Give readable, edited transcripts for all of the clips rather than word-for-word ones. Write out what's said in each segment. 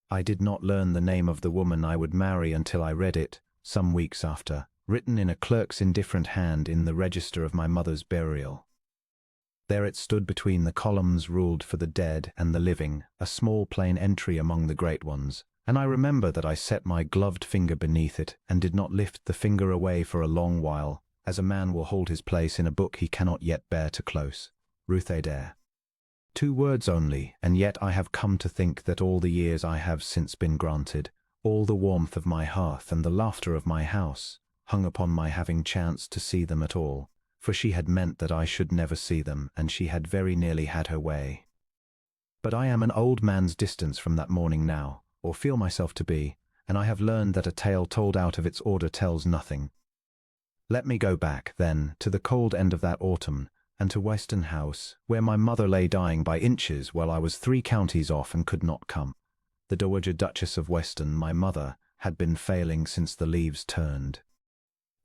I did not learn the name of the woman I would marry until I read it, some weeks after, written in a clerk's indifferent hand in the register of my mother's burial. There it stood between the columns ruled for the dead and the living, a small plain entry among the great ones, and I remember that I set my gloved finger beneath it and did not lift the finger away for a long while, as a man will hold his place in a book he cannot yet bear to close. Ruth Adair. 2 words only, and yet I have come to think that all the years I have since been granted, all the warmth of my hearth and the laughter of my house, hung upon my having chanced to see them at all, for she had meant that I should never see them, and she had very nearly had her way. But I am an old man's distance from that morning now, or feel myself to be, and I have learned that a tale told out of its order tells nothing. Let me go back, then, to the cold end of that autumn, and to Weston House, where my mother lay dying by inches while I was 3 counties off and could not come. The Dowager Duchess of Weston, my mother, had been failing since the leaves turned.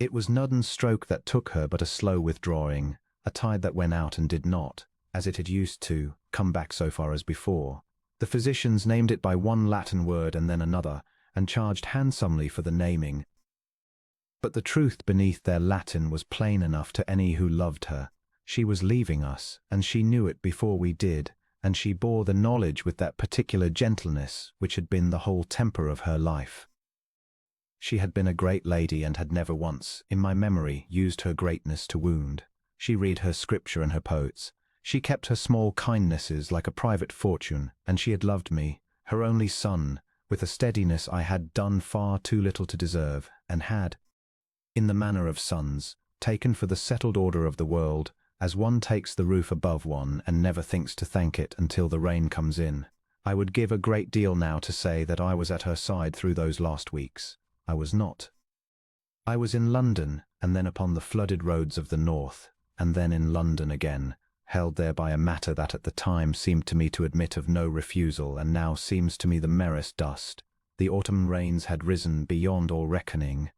It was Nudden's stroke that took her, but a slow withdrawing, a tide that went out and did not, as it had used to, come back so far as before. The physicians named it by one Latin word and then another, and charged handsomely for the naming. But the truth beneath their Latin was plain enough to any who loved her. She was leaving us, and she knew it before we did, and she bore the knowledge with that particular gentleness which had been the whole temper of her life. She had been a great lady and had never once, in my memory, used her greatness to wound. She read her scripture and her poets. She kept her small kindnesses like a private fortune, and she had loved me, her only son, with a steadiness I had done far too little to deserve, and had, in the manner of sons, taken for the settled order of the world, as one takes the roof above one and never thinks to thank it until the rain comes in. I would give a great deal now to say that I was at her side through those last weeks. I was not. I was in London, and then upon the flooded roads of the north, and then in London again, held there by a matter that at the time seemed to me to admit of no refusal, and now seems to me the merest dust. The autumn rains had risen beyond all reckoning.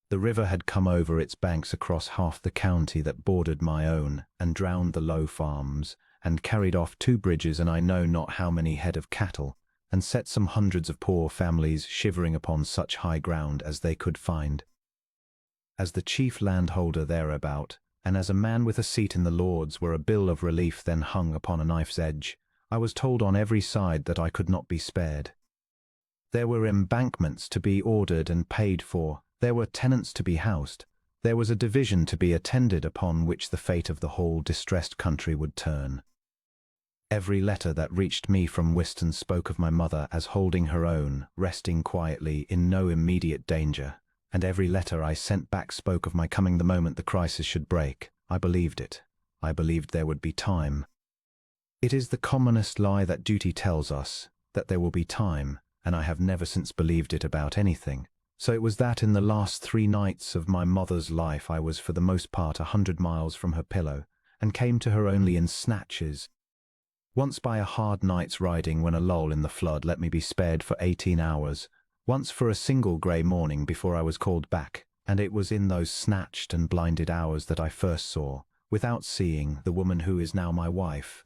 The river had come over its banks across half the county that bordered my own, and drowned the low farms, and carried off 2 bridges and I know not how many head of cattle, and set some hundreds of poor families shivering upon such high ground as they could find. As the chief landholder thereabout, and as a man with a seat in the Lords where a bill of relief then hung upon a knife's edge, I was told on every side that I could not be spared. There were embankments to be ordered and paid for, there were tenants to be housed, there was a division to be attended upon which the fate of the whole distressed country would turn. Every letter that reached me from Weston spoke of my mother as holding her own, resting quietly, in no immediate danger, and every letter I sent back spoke of my coming the moment the crisis should break. I believed it. I believed there would be time. It is the commonest lie that duty tells us, that there will be time, and I have never since believed it about anything. So it was that in the last 3 nights of my mother's life I was for the most part 100 miles from her pillow, and came to her only in snatches. Once by a hard night's riding when a lull in the flood let me be spared for 18 hours, once for a single grey morning before I was called back, and it was in those snatched and blinded hours that I first saw, without seeing, the woman who is now my wife.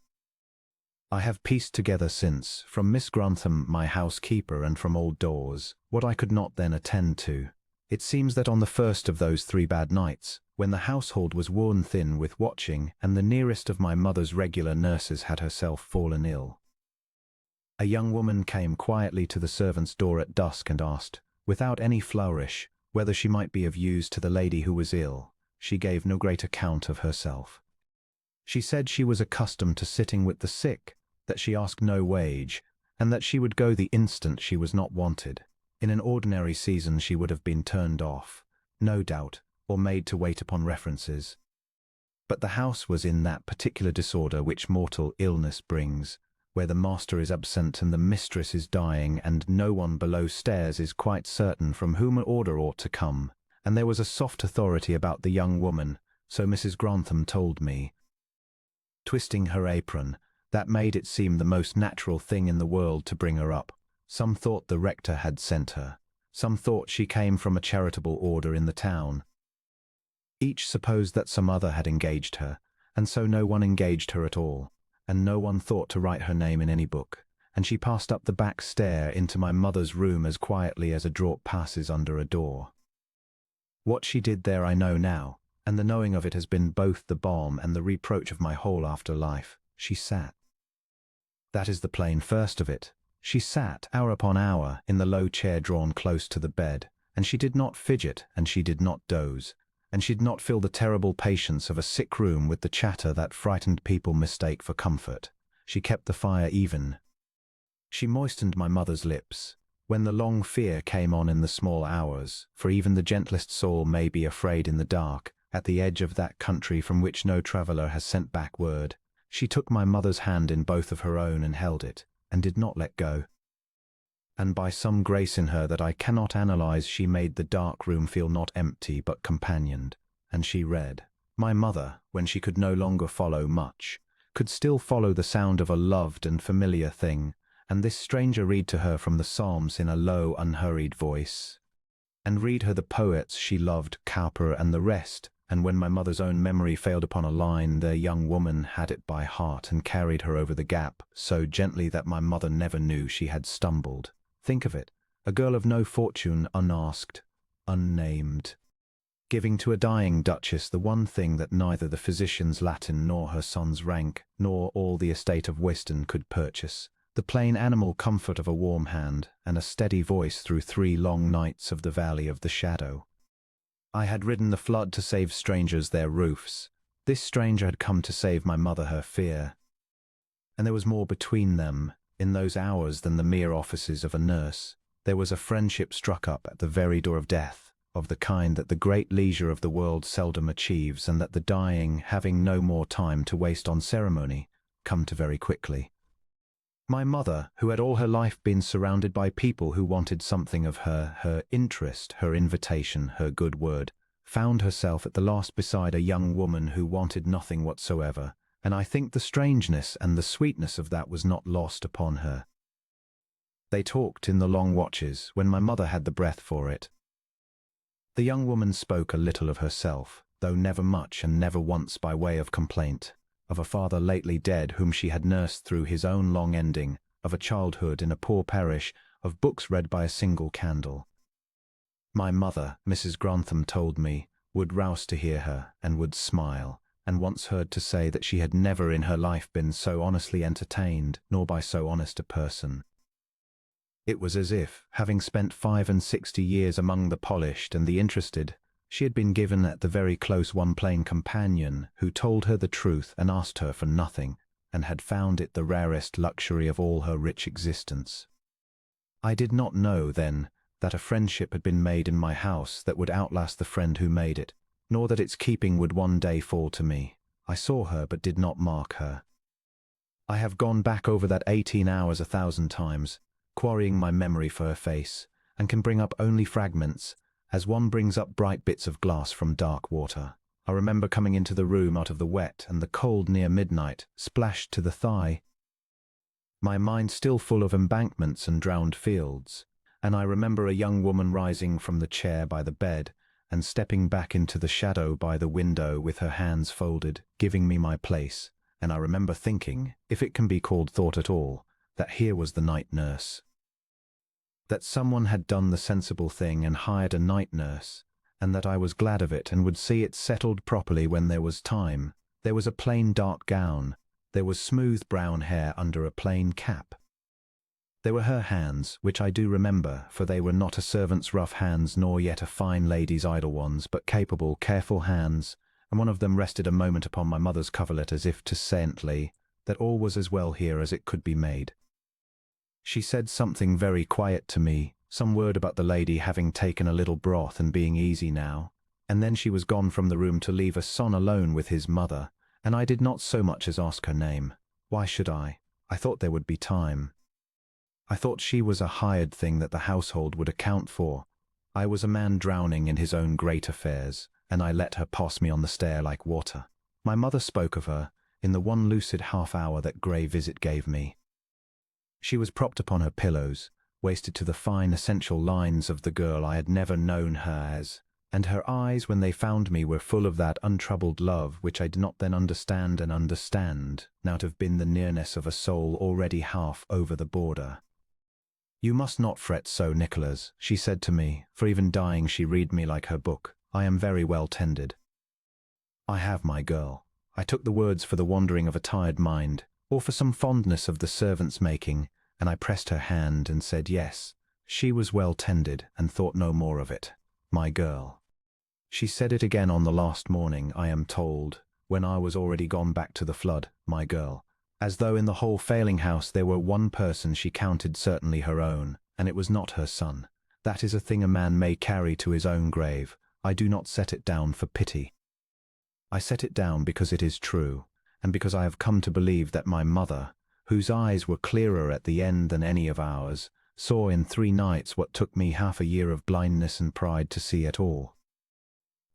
I have pieced together since, from Miss Grantham, my housekeeper, and from old Dawes, what I could not then attend to. It seems that on the first of those 3 bad nights, when the household was worn thin with watching, and the nearest of my mother's regular nurses had herself fallen ill, a young woman came quietly to the servants' door at dusk and asked, without any flourish, whether she might be of use to the lady who was ill. She gave no great account of herself. She said she was accustomed to sitting with the sick, that she asked no wage, and that she would go the instant she was not wanted. In an ordinary season she would have been turned off, no doubt, or made to wait upon references. But the house was in that particular disorder which mortal illness brings, where the master is absent and the mistress is dying, and no one below stairs is quite certain from whom an order ought to come, and there was a soft authority about the young woman, so Mrs. Grantham told me, twisting her apron, that made it seem the most natural thing in the world to bring her up. Some thought the rector had sent her. Some thought she came from a charitable order in the town. Each supposed that some other had engaged her, and so no one engaged her at all, and no one thought to write her name in any book, and she passed up the back stair into my mother's room as quietly as a draught passes under a door. What she did there I know now, and the knowing of it has been both the balm and the reproach of my whole afterlife. She sat. That is the plain first of it. She sat, hour upon hour, in the low chair drawn close to the bed, and she did not fidget, and she did not doze, and she did not fill the terrible patience of a sick room with the chatter that frightened people mistake for comfort. She kept the fire even. She moistened my mother's lips. When the long fear came on in the small hours, for even the gentlest soul may be afraid in the dark, at the edge of that country from which no traveller has sent back word, she took my mother's hand in both of her own and held it, and did not let go. And by some grace in her that I cannot analyze, she made the dark room feel not empty but companioned, and she read. My mother, when she could no longer follow much, could still follow the sound of a loved and familiar thing, and this stranger read to her from the Psalms in a low, unhurried voice, and read her the poets she loved, Cowper and the rest, and when my mother's own memory failed upon a line, the young woman had it by heart and carried her over the gap, so gently that my mother never knew she had stumbled. Think of it, a girl of no fortune, unasked, unnamed, giving to a dying duchess the one thing that neither the physician's Latin nor her son's rank, nor all the estate of Weston could purchase, the plain animal comfort of a warm hand, and a steady voice through 3 long nights of the Valley of the Shadow. I had ridden the flood to save strangers their roofs. This stranger had come to save my mother her fear. And there was more between them, in those hours, than the mere offices of a nurse. There was a friendship struck up at the very door of death, of the kind that the great leisure of the world seldom achieves, and that the dying, having no more time to waste on ceremony, come to very quickly. My mother, who had all her life been surrounded by people who wanted something of her, her interest, her invitation, her good word, found herself at the last beside a young woman who wanted nothing whatsoever, and I think the strangeness and the sweetness of that was not lost upon her. They talked in the long watches, when my mother had the breath for it. The young woman spoke a little of herself, though never much and never once by way of complaint, of a father lately dead whom she had nursed through his own long ending, of a childhood in a poor parish, of books read by a single candle. My mother, Mrs. Grantham told me, would rouse to hear her, and would smile, and once heard to say that she had never in her life been so honestly entertained, nor by so honest a person. It was as if, having spent 65 years among the polished and the interested, she had been given at the very close one plain companion who told her the truth and asked her for nothing, and had found it the rarest luxury of all her rich existence. I did not know, then, that a friendship had been made in my house that would outlast the friend who made it, nor that its keeping would one day fall to me. I saw her but did not mark her. I have gone back over that 18 hours 1,000 times, quarrying my memory for her face, and can bring up only fragments, as one brings up bright bits of glass from dark water. I remember coming into the room out of the wet and the cold near midnight, splashed to the thigh. My mind still full of embankments and drowned fields, and I remember a young woman rising from the chair by the bed and stepping back into the shadow by the window with her hands folded, giving me my place, and I remember thinking, if it can be called thought at all, that here was the night nurse. That someone had done the sensible thing and hired a night nurse, and that I was glad of it and would see it settled properly when there was time. There was a plain dark gown. There was smooth brown hair under a plain cap. There were her hands, which I do remember, for they were not a servant's rough hands nor yet a fine lady's idle ones, but capable, careful hands, and one of them rested a moment upon my mother's coverlet as if to say gently that all was as well here as it could be made. She said something very quiet to me, some word about the lady having taken a little broth and being easy now, and then she was gone from the room to leave us son alone with his mother, and I did not so much as ask her name. Why should I? I thought there would be time. I thought she was a hired thing that the household would account for. I was a man drowning in his own great affairs, and I let her pass me on the stair like water. My mother spoke of her, in the one lucid half-hour that grey visit gave me. She was propped upon her pillows, wasted to the fine essential lines of the girl I had never known her as, And her eyes, when they found me, were full of that untroubled love which I did not then understand and understand, now to have been the nearness of a soul already half over the border. "You must not fret so, Nicholas," she said to me, for even dying she read me like her book. "I am very well tended. I have my girl." I took the words for the wandering of a tired mind, or for some fondness of the servant's making, and I pressed her hand and said yes, she was well tended, and thought no more of it. My girl. She said it again on the last morning, I am told, when I was already gone back to the flood, my girl, as though in the whole failing house there were one person she counted certainly her own, and it was not her son. That is a thing a man may carry to his own grave. I do not set it down for pity. I set it down because it is true, and because I have come to believe that my mother, whose eyes were clearer at the end than any of ours, saw in 3 nights what took me half a year of blindness and pride to see at all.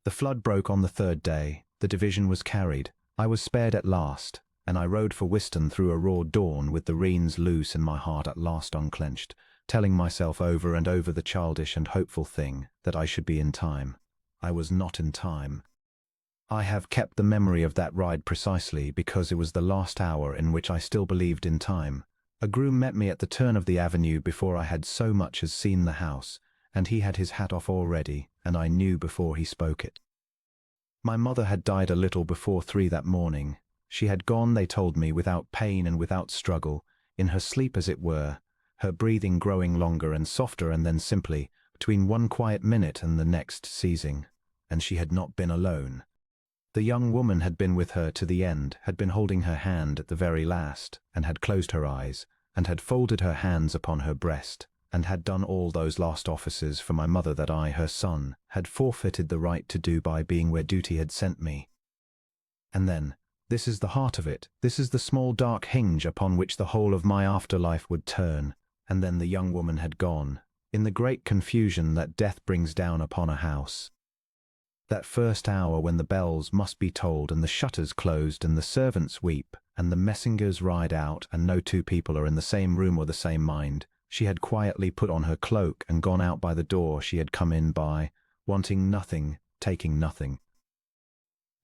The flood broke on the 3rd day, the division was carried, I was spared at last, and I rode for Whiston through a raw dawn with the reins loose and my heart at last unclenched, telling myself over and over the childish and hopeful thing, that I should be in time. I was not in time. I have kept the memory of that ride precisely because it was the last hour in which I still believed in time. A groom met me at the turn of the avenue before I had so much as seen the house, and he had his hat off already, and I knew before he spoke it. My mother had died a little before 3 that morning. She had gone, they told me, without pain and without struggle, in her sleep as it were, her breathing growing longer and softer and then simply, between one quiet minute and the next ceasing. And she had not been alone. The young woman had been with her to the end, had been holding her hand at the very last, and had closed her eyes, and had folded her hands upon her breast, and had done all those last offices for my mother that I, her son, had forfeited the right to do by being where duty had sent me. And then, this is the heart of it, this is the small dark hinge upon which the whole of my afterlife would turn, and then the young woman had gone, in the great confusion that death brings down upon a house. That first hour when the bells must be tolled and the shutters closed and the servants weep and the messengers ride out and no 2 people are in the same room or the same mind, she had quietly put on her cloak and gone out by the door she had come in by, wanting nothing, taking nothing,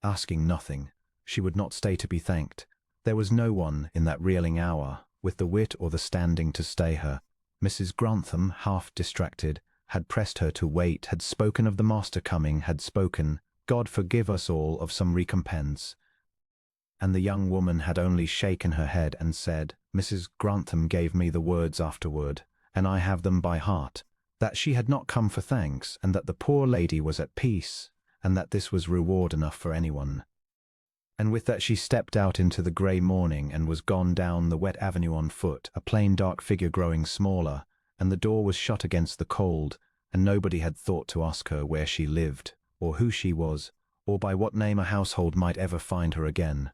asking nothing. She would not stay to be thanked. There was no one in that reeling hour with the wit or the standing to stay her. Mrs. Grantham, half distracted, had pressed her to wait, had spoken of the master coming, had spoken, God forgive us all, of some recompense. And the young woman had only shaken her head and said, Mrs. Grantham gave me the words afterward, and I have them by heart, that she had not come for thanks, and that the poor lady was at peace, and that this was reward enough for anyone. And with that she stepped out into the grey morning and was gone down the wet avenue on foot, a plain dark figure growing smaller, and the door was shut against the cold, and nobody had thought to ask her where she lived, or who she was, or by what name a household might ever find her again.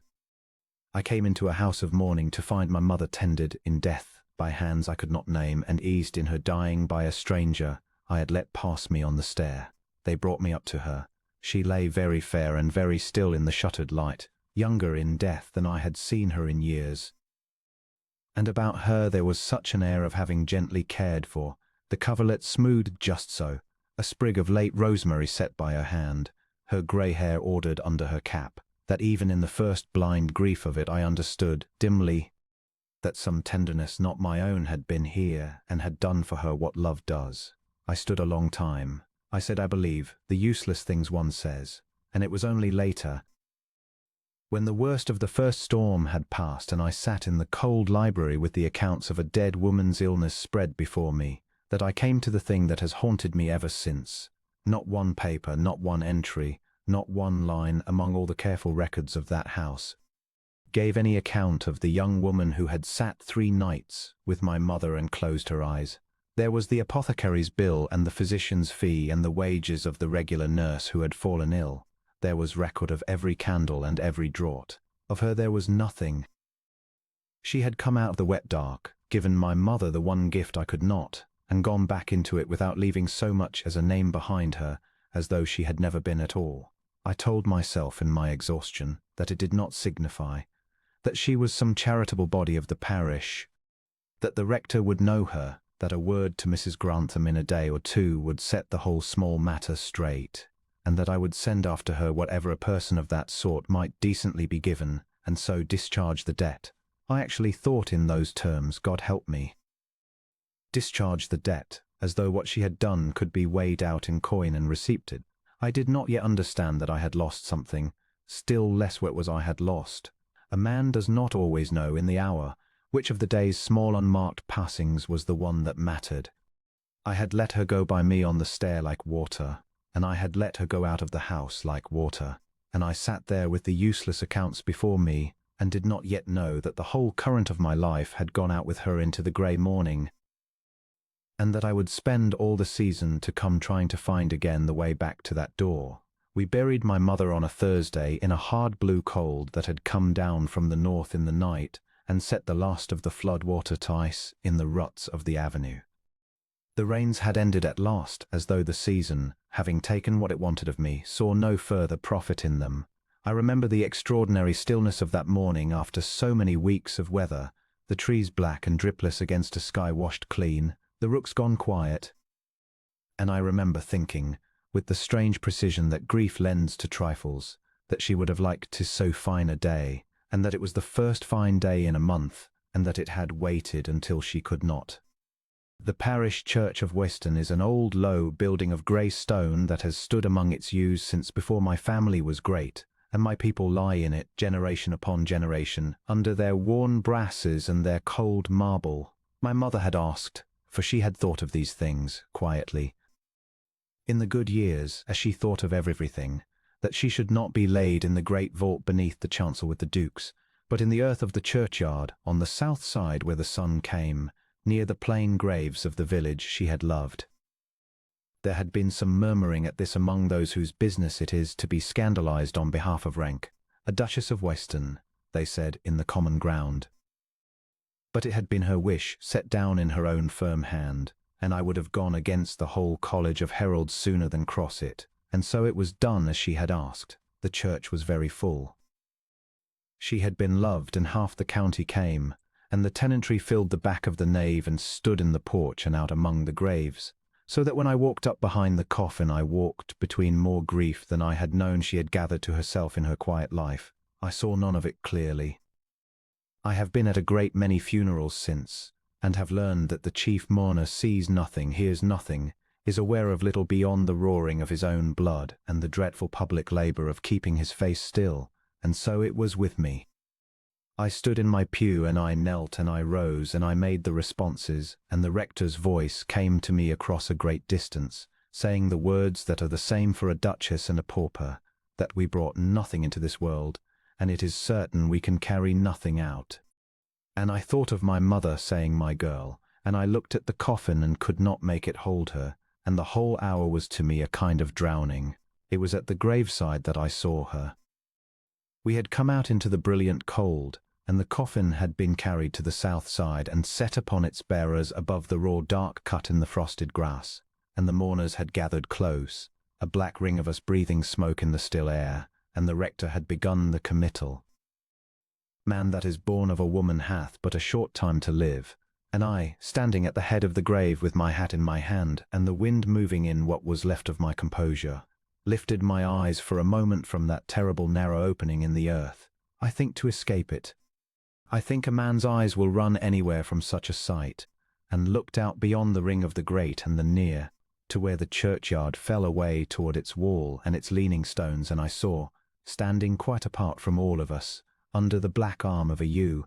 I came into a house of mourning to find my mother tended in death by hands I could not name, and eased in her dying by a stranger I had let pass me on the stair. They brought me up to her. She lay very fair and very still in the shuttered light, younger in death than I had seen her in years. And about her there was such an air of having gently cared for, the coverlet smoothed just so, a sprig of late rosemary set by her hand, her grey hair ordered under her cap, that even in the first blind grief of it I understood, dimly, that some tenderness not my own had been here and had done for her what love does. I stood a long time. I said, I believe, the useless things one says, and it was only later, when the worst of the first storm had passed and I sat in the cold library with the accounts of a dead woman's illness spread before me, that I came to the thing that has haunted me ever since. Not one paper, not one entry, not one line among all the careful records of that house gave any account of the young woman who had sat 3 nights with my mother and closed her eyes. There was the apothecary's bill and the physician's fee and the wages of the regular nurse who had fallen ill. There was record of every candle and every draught. Of her there was nothing. She had come out of the wet dark, given my mother the one gift I could not, and gone back into it without leaving so much as a name behind her, as though she had never been at all. I told myself in my exhaustion that it did not signify, that she was some charitable body of the parish, that the rector would know her, that a word to Mrs. Grantham in a day or 2 would set the whole small matter straight. and that I would send after her whatever a person of that sort might decently be given, and so discharge the debt. I actually thought in those terms, God help me. Discharge the debt, as though what she had done could be weighed out in coin and receipted. I did not yet understand that I had lost something, still less what was I had lost. A man does not always know in the hour which of the day's small unmarked passings was the one that mattered. I had let her go by me on the stair like water, and I had let her go out of the house like water, and I sat there with the useless accounts before me, and did not yet know that the whole current of my life had gone out with her into the grey morning, and that I would spend all the season to come trying to find again the way back to that door. We buried my mother on a Thursday in a hard blue cold that had come down from the north in the night, and set the last of the flood water to ice in the ruts of the avenue. The rains had ended at last, as though the season, having taken what it wanted of me, saw no further profit in them. I remember the extraordinary stillness of that morning after so many weeks of weather, the trees black and dripless against a sky washed clean, the rooks gone quiet. And I remember thinking, with the strange precision that grief lends to trifles, that she would have liked 'tis so fine a day, and that it was the first fine day in a month, and that it had waited until she could not. The parish church of Weston is an old low building of grey stone that has stood among its yews since before my family was great, and my people lie in it generation upon generation, under their worn brasses and their cold marble. My mother had asked, for she had thought of these things, quietly, in the good years, as she thought of everything, that she should not be laid in the great vault beneath the chancel with the dukes, but in the earth of the churchyard, on the south side where the sun came, near the plain graves of the village she had loved. There had been some murmuring at this among those whose business it is to be scandalized on behalf of rank. A Duchess of Weston, they said, in the common ground. But it had been her wish, set down in her own firm hand, and I would have gone against the whole college of heralds sooner than cross it, and so it was done as she had asked. The church was very full. She had been loved, and half the county came, and the tenantry filled the back of the nave and stood in the porch and out among the graves, so that when I walked up behind the coffin I walked between more grief than I had known she had gathered to herself in her quiet life. I saw none of it clearly. I have been at a great many funerals since, and have learned that the chief mourner sees nothing, hears nothing, is aware of little beyond the roaring of his own blood and the dreadful public labor of keeping his face still, and so it was with me. I stood in my pew, and I knelt, and I rose, and I made the responses, and the rector's voice came to me across a great distance, saying the words that are the same for a duchess and a pauper, that we brought nothing into this world, and it is certain we can carry nothing out. And I thought of my mother saying, my girl, and I looked at the coffin and could not make it hold her, and the whole hour was to me a kind of drowning. It was at the graveside that I saw her. We had come out into the brilliant cold, and the coffin had been carried to the south side and set upon its bearers above the raw dark cut in the frosted grass, and the mourners had gathered close, a black ring of us breathing smoke in the still air, and the rector had begun the committal. Man that is born of a woman hath but a short time to live, and I, standing at the head of the grave with my hat in my hand, and the wind moving in what was left of my composure, lifted my eyes for a moment from that terrible narrow opening in the earth, I think to escape it. I think a man's eyes will run anywhere from such a sight, and looked out beyond the ring of the great and the near, to where the churchyard fell away toward its wall and its leaning stones, and I saw, standing quite apart from all of us, under the black arm of a yew,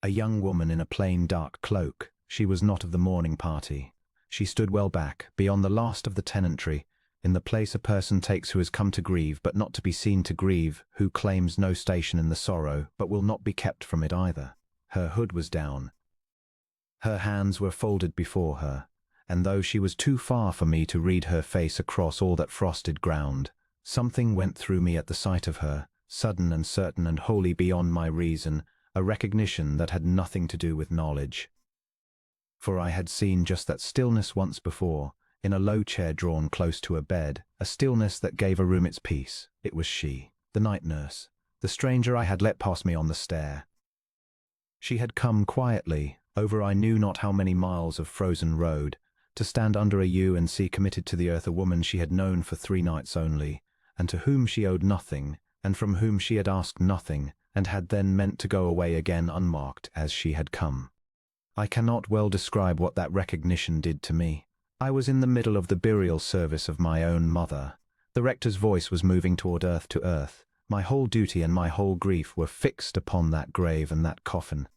a young woman in a plain dark cloak. She was not of the mourning party. She stood well back, beyond the last of the tenantry, in the place a person takes who has come to grieve, but not to be seen to grieve, who claims no station in the sorrow, but will not be kept from it either. Her hood was down. Her hands were folded before her, and though she was too far for me to read her face across all that frosted ground, something went through me at the sight of her, sudden and certain and wholly beyond my reason, a recognition that had nothing to do with knowledge. For I had seen just that stillness once before, in a low chair drawn close to a bed, a stillness that gave a room its peace. It was she, the night nurse, the stranger I had let pass me on the stair. She had come quietly, over I knew not how many miles of frozen road, to stand under a yew and see committed to the earth a woman she had known for 3 nights only, and to whom she owed nothing, and from whom she had asked nothing, and had then meant to go away again unmarked as she had come. I cannot well describe what that recognition did to me. I was in the middle of the burial service of my own mother. The rector's voice was moving toward earth to earth. My whole duty and my whole grief were fixed upon that grave and that coffin.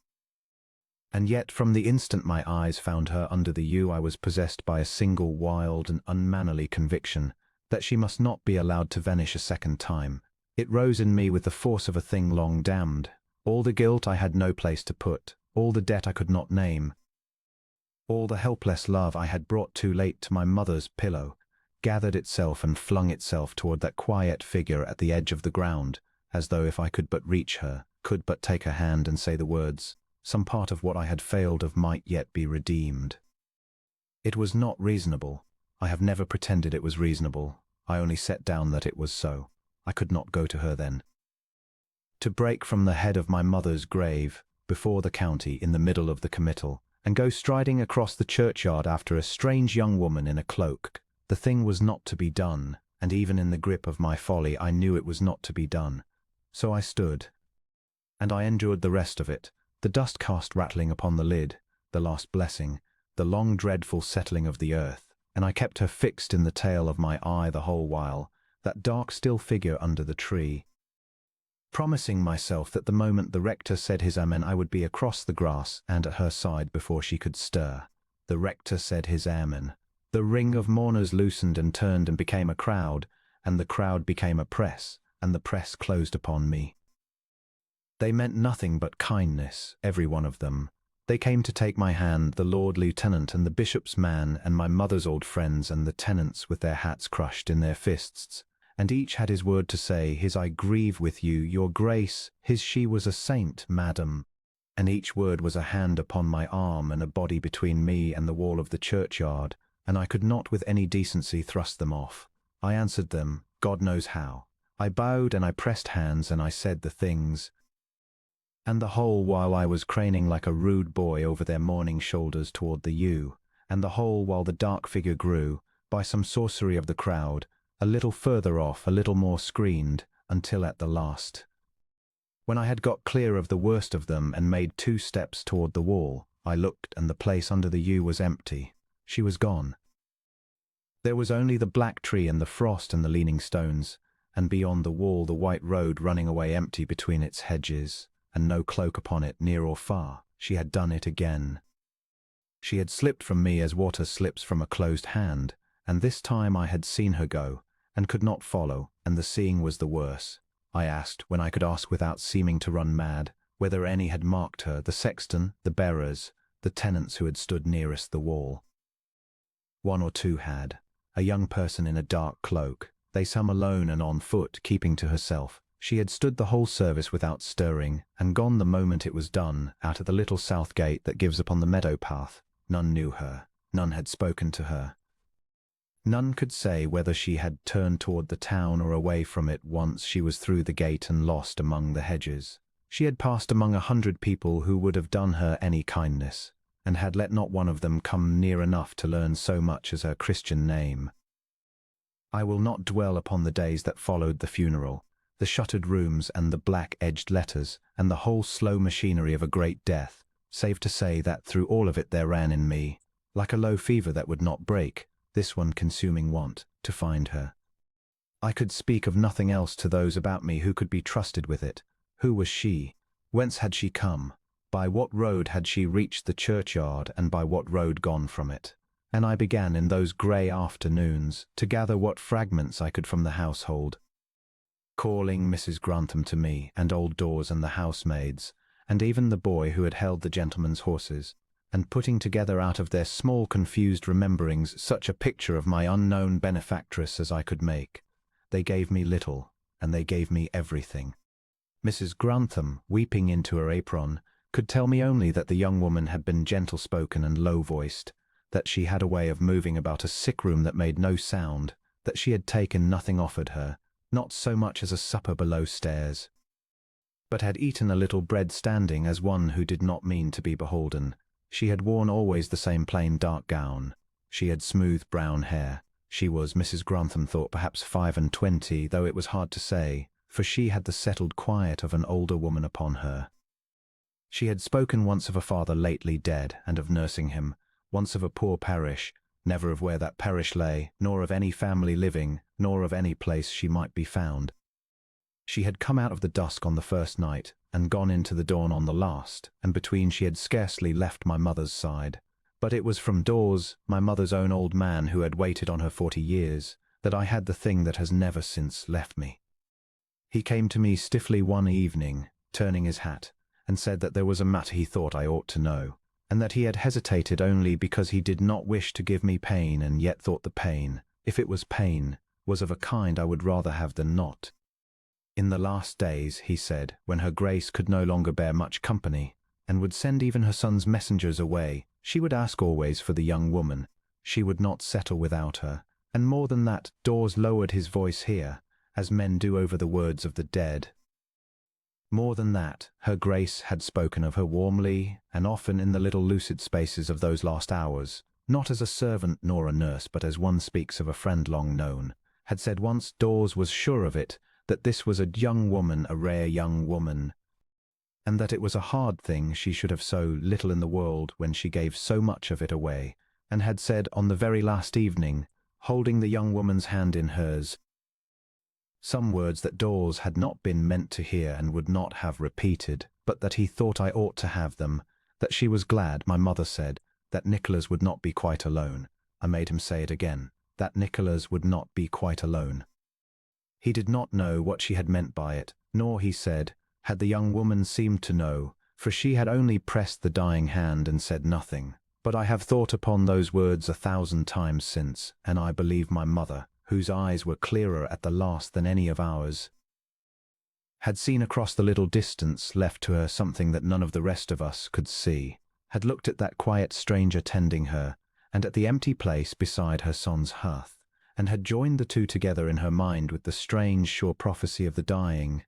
And yet, from the instant my eyes found her under the yew, I was possessed by a single wild and unmannerly conviction that she must not be allowed to vanish a second time. It rose in me with the force of a thing long damned. All the guilt I had no place to put, all the debt I could not name, all the helpless love I had brought too late to my mother's pillow, gathered itself and flung itself toward that quiet figure at the edge of the ground, as though if I could but reach her, could but take her hand and say the words, some part of what I had failed of might yet be redeemed. It was not reasonable. I have never pretended it was reasonable. I only set down that it was so. I could not go to her then. To break from the head of my mother's grave, before the county, in the middle of the committal, and go striding across the churchyard after a strange young woman in a cloak, the thing was not to be done, and even in the grip of my folly I knew it was not to be done. So I stood, and I endured the rest of it, the dust cast rattling upon the lid, the last blessing, the long dreadful settling of the earth, and I kept her fixed in the tail of my eye the whole while, that dark still figure under the tree, promising myself that the moment the rector said his amen I would be across the grass and at her side before she could stir. The rector said his amen. The ring of mourners loosened and turned and became a crowd, and the crowd became a press, and the press closed upon me. They meant nothing but kindness, every one of them. They came to take my hand, the Lord Lieutenant and the bishop's man and my mother's old friends and the tenants with their hats crushed in their fists, and each had his word to say, his I grieve with you, your grace, his she was a saint, madam, and each word was a hand upon my arm and a body between me and the wall of the churchyard, and I could not with any decency thrust them off. I answered them, God knows how. I bowed and I pressed hands and I said the things, and the whole while I was craning like a rude boy over their mourning shoulders toward the yew, and the whole while the dark figure grew, by some sorcery of the crowd, a little further off, a little more screened, until at the last, when I had got clear of the worst of them and made 2 steps toward the wall, I looked and the place under the yew was empty. She was gone. There was only the black tree and the frost and the leaning stones, and beyond the wall the white road running away empty between its hedges, and no cloak upon it, near or far. She had done it again. She had slipped from me as water slips from a closed hand, and this time I had seen her go, and could not follow, and the seeing was the worse. I asked, when I could ask without seeming to run mad, whether any had marked her, the sexton, the bearers, the tenants who had stood nearest the wall. 1 or 2 had. A young person in a dark cloak, they some alone and on foot, keeping to herself. She had stood the whole service without stirring, and gone the moment it was done, out at the little south gate that gives upon the meadow path. None knew her. None had spoken to her. None could say whether she had turned toward the town or away from it once she was through the gate and lost among the hedges. She had passed among 100 people who would have done her any kindness, and had let not one of them come near enough to learn so much as her Christian name. I will not dwell upon the days that followed the funeral, the shuttered rooms and the black-edged letters, and the whole slow machinery of a great death, save to say that through all of it there ran in me, like a low fever that would not break, this one consuming want, to find her. I could speak of nothing else to those about me who could be trusted with it. Who was she? Whence had she come? By what road had she reached the churchyard, and by what road gone from it? And I began in those grey afternoons to gather what fragments I could from the household, calling Mrs. Grantham to me, and old Dawes and the housemaids, and even the boy who had held the gentlemen's horses, and putting together out of their small confused rememberings such a picture of my unknown benefactress as I could make. They gave me little, and they gave me everything. Mrs. Grantham, weeping into her apron, could tell me only that the young woman had been gentle-spoken and low-voiced, that she had a way of moving about a sick-room that made no sound, that she had taken nothing offered her, not so much as a supper below stairs, but had eaten a little bread standing as one who did not mean to be beholden. She had worn always the same plain dark gown. She had smooth brown hair. She was, Mrs. Grantham thought, perhaps 25, though it was hard to say, for she had the settled quiet of an older woman upon her. She had spoken once of a father lately dead, and of nursing him, once of a poor parish, never of where that parish lay, nor of any family living, nor of any place she might be found. She had come out of the dusk on the first night, and gone into the dawn on the last, and between she had scarcely left my mother's side. But it was from Dawes, my mother's own old man who had waited on her 40 years, that I had the thing that has never since left me. He came to me stiffly one evening, turning his hat, and said that there was a matter he thought I ought to know, and that he had hesitated only because he did not wish to give me pain, and yet thought the pain, if it was pain, was of a kind I would rather have than not. In the last days, he said, when her Grace could no longer bear much company, and would send even her son's messengers away, she would ask always for the young woman. She would not settle without her, and more than that, Dawes lowered his voice here, as men do over the words of the dead. More than that, her Grace had spoken of her warmly, and often in the little lucid spaces of those last hours, not as a servant nor a nurse, but as one speaks of a friend long known, had said once, Dawes was sure of it, that this was a young woman, a rare young woman, and that it was a hard thing she should have so little in the world when she gave so much of it away, and had said on the very last evening, holding the young woman's hand in hers, some words that Dawes had not been meant to hear and would not have repeated, but that he thought I ought to have them, that she was glad, my mother said, that Nicholas would not be quite alone. I made him say it again, that Nicholas would not be quite alone. He did not know what she had meant by it, nor, he said, had the young woman seemed to know, for she had only pressed the dying hand and said nothing. But I have thought upon those words 1,000 times since, and I believe my mother, whose eyes were clearer at the last than any of ours, had seen across the little distance left to her something that none of the rest of us could see, had looked at that quiet stranger tending her, and at the empty place beside her son's hearth, and had joined the two together in her mind with the strange, sure prophecy of the dying,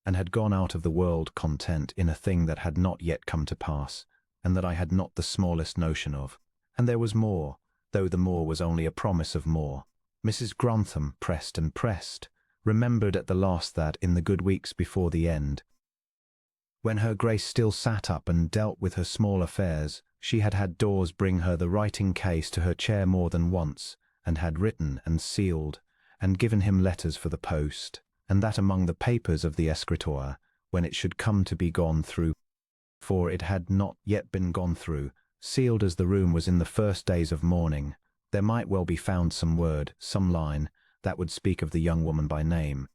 and had gone out of the world content in a thing that had not yet come to pass, and that I had not the smallest notion of. And there was more, though the more was only a promise of more. Mrs. Grantham pressed and pressed, remembered at the last that, in the good weeks before the end, when her Grace still sat up and dealt with her small affairs, she had had Dawes bring her the writing case to her chair more than once, and had written and sealed, and given him letters for the post, and that among the papers of the escritoire, when it should come to be gone through, for it had not yet been gone through, sealed as the room was in the first days of mourning, there might well be found some word, some line, that would speak of the young woman by name.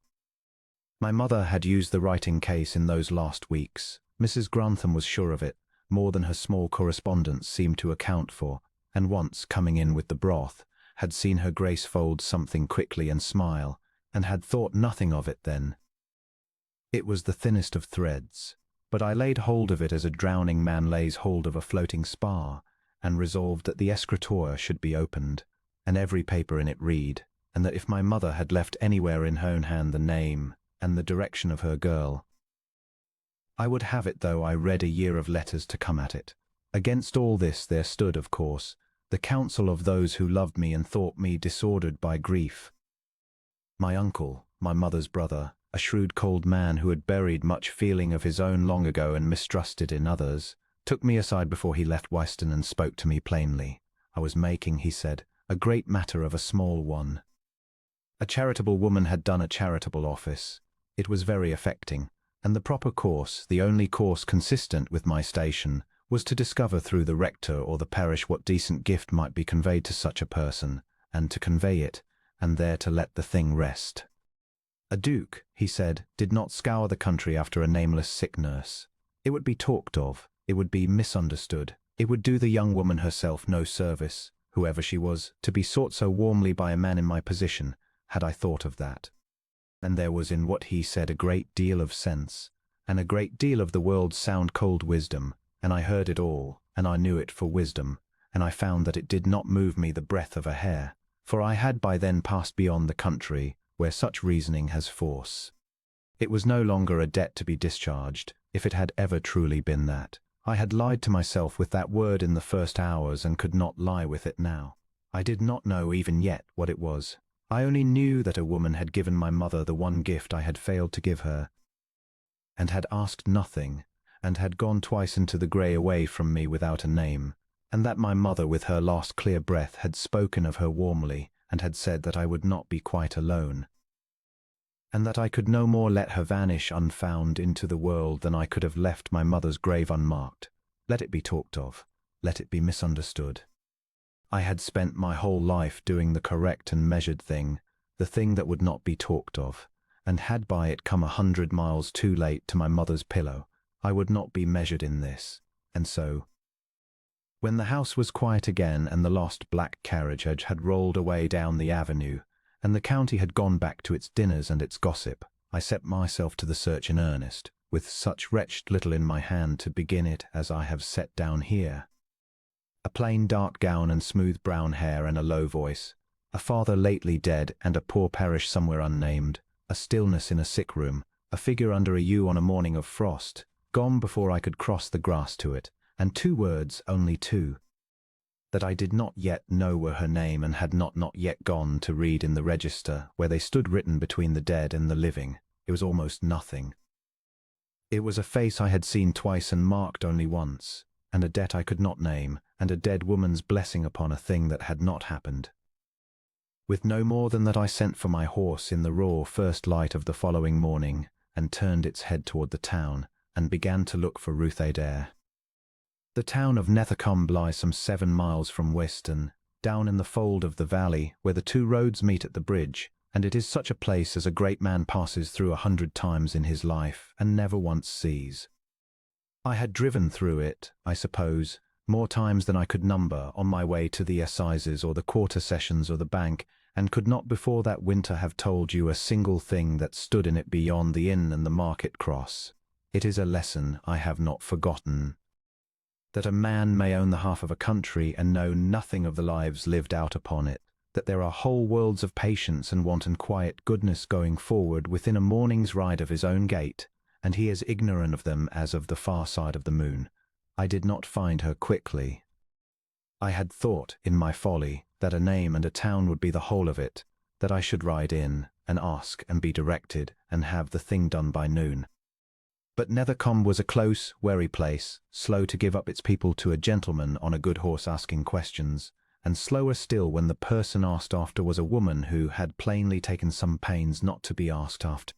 My mother had used the writing case in those last weeks. Mrs. Grantham was sure of it, more than her small correspondence seemed to account for, and once, coming in with the broth, had seen her Grace fold something quickly and smile, and had thought nothing of it then. It was the thinnest of threads, but I laid hold of it as a drowning man lays hold of a floating spar, and resolved that the escritoire should be opened, and every paper in it read, and that if my mother had left anywhere in her own hand the name and the direction of her girl, I would have it, though I read a year of letters to come at it. Against all this there stood, of course, the counsel of those who loved me and thought me disordered by grief. My uncle, my mother's brother, a shrewd cold man who had buried much feeling of his own long ago and mistrusted in others, took me aside before he left Wyston and spoke to me plainly. I was making, he said, a great matter of a small one. A charitable woman had done a charitable office. It was very affecting, and the proper course, the only course consistent with my station, was to discover through the rector or the parish what decent gift might be conveyed to such a person, and to convey it, and there to let the thing rest. A duke, he said, did not scour the country after a nameless sick nurse. It would be talked of, it would be misunderstood, it would do the young woman herself no service, whoever she was, to be sought so warmly by a man in my position, had I thought of that. And there was in what he said a great deal of sense, and a great deal of the world's sound cold wisdom, and I heard it all, and I knew it for wisdom, and I found that it did not move me the breadth of a hair, for I had by then passed beyond the country where such reasoning has force. It was no longer a debt to be discharged, if it had ever truly been that. I had lied to myself with that word in the first hours and could not lie with it now. I did not know even yet what it was. I only knew that a woman had given my mother the one gift I had failed to give her, and had asked nothing, and had gone twice into the grey away from me without a name, and that my mother with her last clear breath had spoken of her warmly, and had said that I would not be quite alone, and that I could no more let her vanish unfound into the world than I could have left my mother's grave unmarked. Let it be talked of, let it be misunderstood. I had spent my whole life doing the correct and measured thing, the thing that would not be talked of, and had by it come 100 miles too late to my mother's pillow, I would not be measured in this, and so, when the house was quiet again and the lost black carriage had rolled away down the avenue, and the county had gone back to its dinners and its gossip, I set myself to the search in earnest, with such wretched little in my hand to begin it as I have set down here. A plain dark gown and smooth brown hair and a low voice, a father lately dead and a poor parish somewhere unnamed, a stillness in a sick room, a figure under a yew on a morning of frost, gone before I could cross the grass to it, and 2 words, only 2, that I did not yet know were her name and had not yet gone to read in the register where they stood written between the dead and the living. It was almost nothing. It was a face I had seen twice and marked only once, and a debt I could not name, and a dead woman's blessing upon a thing that had not happened. With no more than that I sent for my horse in the raw first light of the following morning, and turned its head toward the town, and began to look for Ruth Adair. The town of Nethercombe lies some 7 miles from Weston, down in the fold of the valley where the 2 roads meet at the bridge, and it is such a place as a great man passes through 100 times in his life and never once sees. I had driven through it, I suppose, more times than I could number on my way to the assizes or the quarter sessions or the bank, and could not before that winter have told you a single thing that stood in it beyond the inn and the market cross. It is a lesson I have not forgotten, that a man may own the half of a country and know nothing of the lives lived out upon it, that there are whole worlds of patience and wanton quiet goodness going forward within a morning's ride of his own gate, and he is ignorant of them as of the far side of the moon. I did not find her quickly. I had thought, in my folly, that a name and a town would be the whole of it, that I should ride in, and ask and be directed, and have the thing done by noon. But Nethercombe was a close, wary place, slow to give up its people to a gentleman on a good horse asking questions, and slower still when the person asked after was a woman who had plainly taken some pains not to be asked after.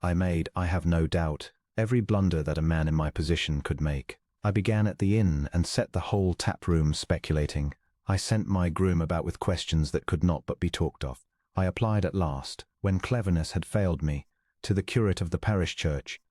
I made, I have no doubt, every blunder that a man in my position could make. I began at the inn and set the whole tap-room speculating. I sent my groom about with questions that could not but be talked of. I applied at last, when cleverness had failed me, to the curate of the parish church,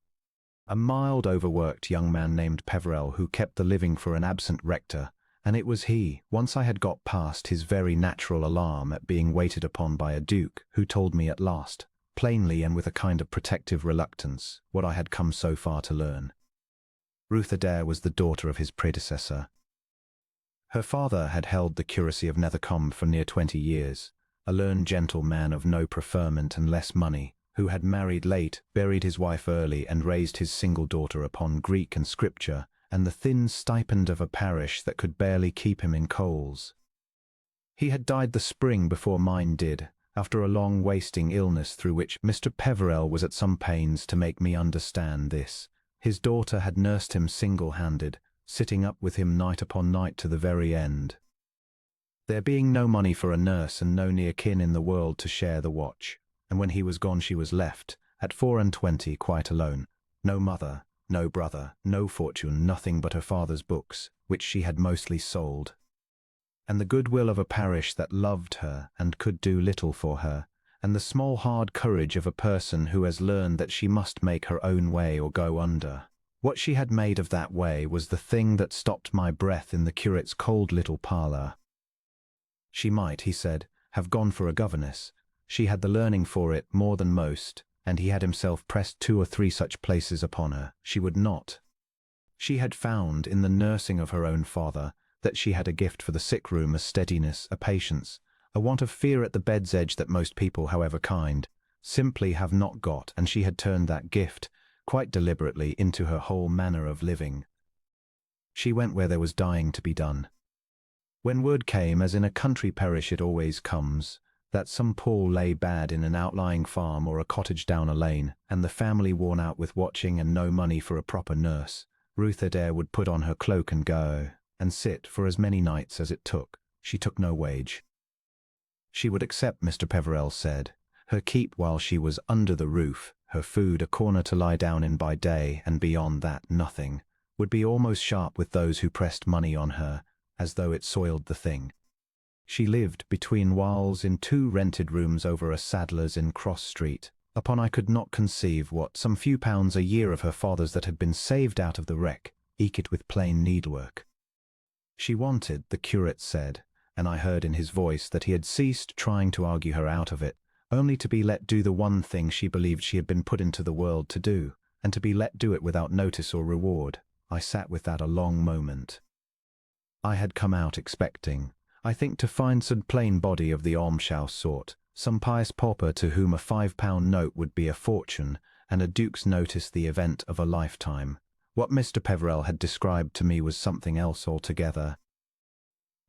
a mild, overworked young man named Peverell who kept the living for an absent rector, and it was he, once I had got past his very natural alarm at being waited upon by a duke, who told me at last, plainly and with a kind of protective reluctance, what I had come so far to learn. Ruth Adair was the daughter of his predecessor. Her father had held the curacy of Nethercombe for near 20 years, a learned gentle man of no preferment and less money, who had married late, buried his wife early, and raised his single daughter upon Greek and Scripture, and the thin stipend of a parish that could barely keep him in coals. He had died the spring before mine did, after a long wasting illness through which Mr. Peverell was at some pains to make me understand this. His daughter had nursed him single-handed, sitting up with him night upon night to the very end, there being no money for a nurse and no near kin in the world to share the watch. And when he was gone she was left, at 24, quite alone. No mother, no brother, no fortune, nothing but her father's books, which she had mostly sold, and the goodwill of a parish that loved her and could do little for her, and the small hard courage of a person who has learned that she must make her own way or go under. What she had made of that way was the thing that stopped my breath in the curate's cold little parlour. She might, he said, have gone for a governess. She had the learning for it more than most, and he had himself pressed 2 or 3 such places upon her. She would not. She had found, in the nursing of her own father, that she had a gift for the sick room, a steadiness, a patience, a want of fear at the bed's edge that most people, however kind, simply have not got, and she had turned that gift, quite deliberately, into her whole manner of living. She went where there was dying to be done. When word came, as in a country parish it always comes, that some Paul lay bad in an outlying farm or a cottage down a lane, and the family worn out with watching and no money for a proper nurse, Ruth Adair would put on her cloak and go, and sit for as many nights as it took. She took no wage. She would accept, Mr. Peverell said, her keep while she was under the roof, her food a corner to lie down in by day, and beyond that nothing, would be almost sharp with those who pressed money on her, as though it soiled the thing. She lived between whiles in 2 rented rooms over a saddler's in Cross Street, upon I could not conceive what some few pounds a year of her father's that had been saved out of the wreck, eke it with plain needlework. She wanted, the curate said, and I heard in his voice that he had ceased trying to argue her out of it, only to be let do the one thing she believed she had been put into the world to do, and to be let do it without notice or reward. I sat with that a long moment. I had come out expecting, I think, to find some plain body of the almshouse sort, some pious pauper to whom a £5 note would be a fortune, and a duke's notice the event of a lifetime. What Mr. Peverell had described to me was something else altogether.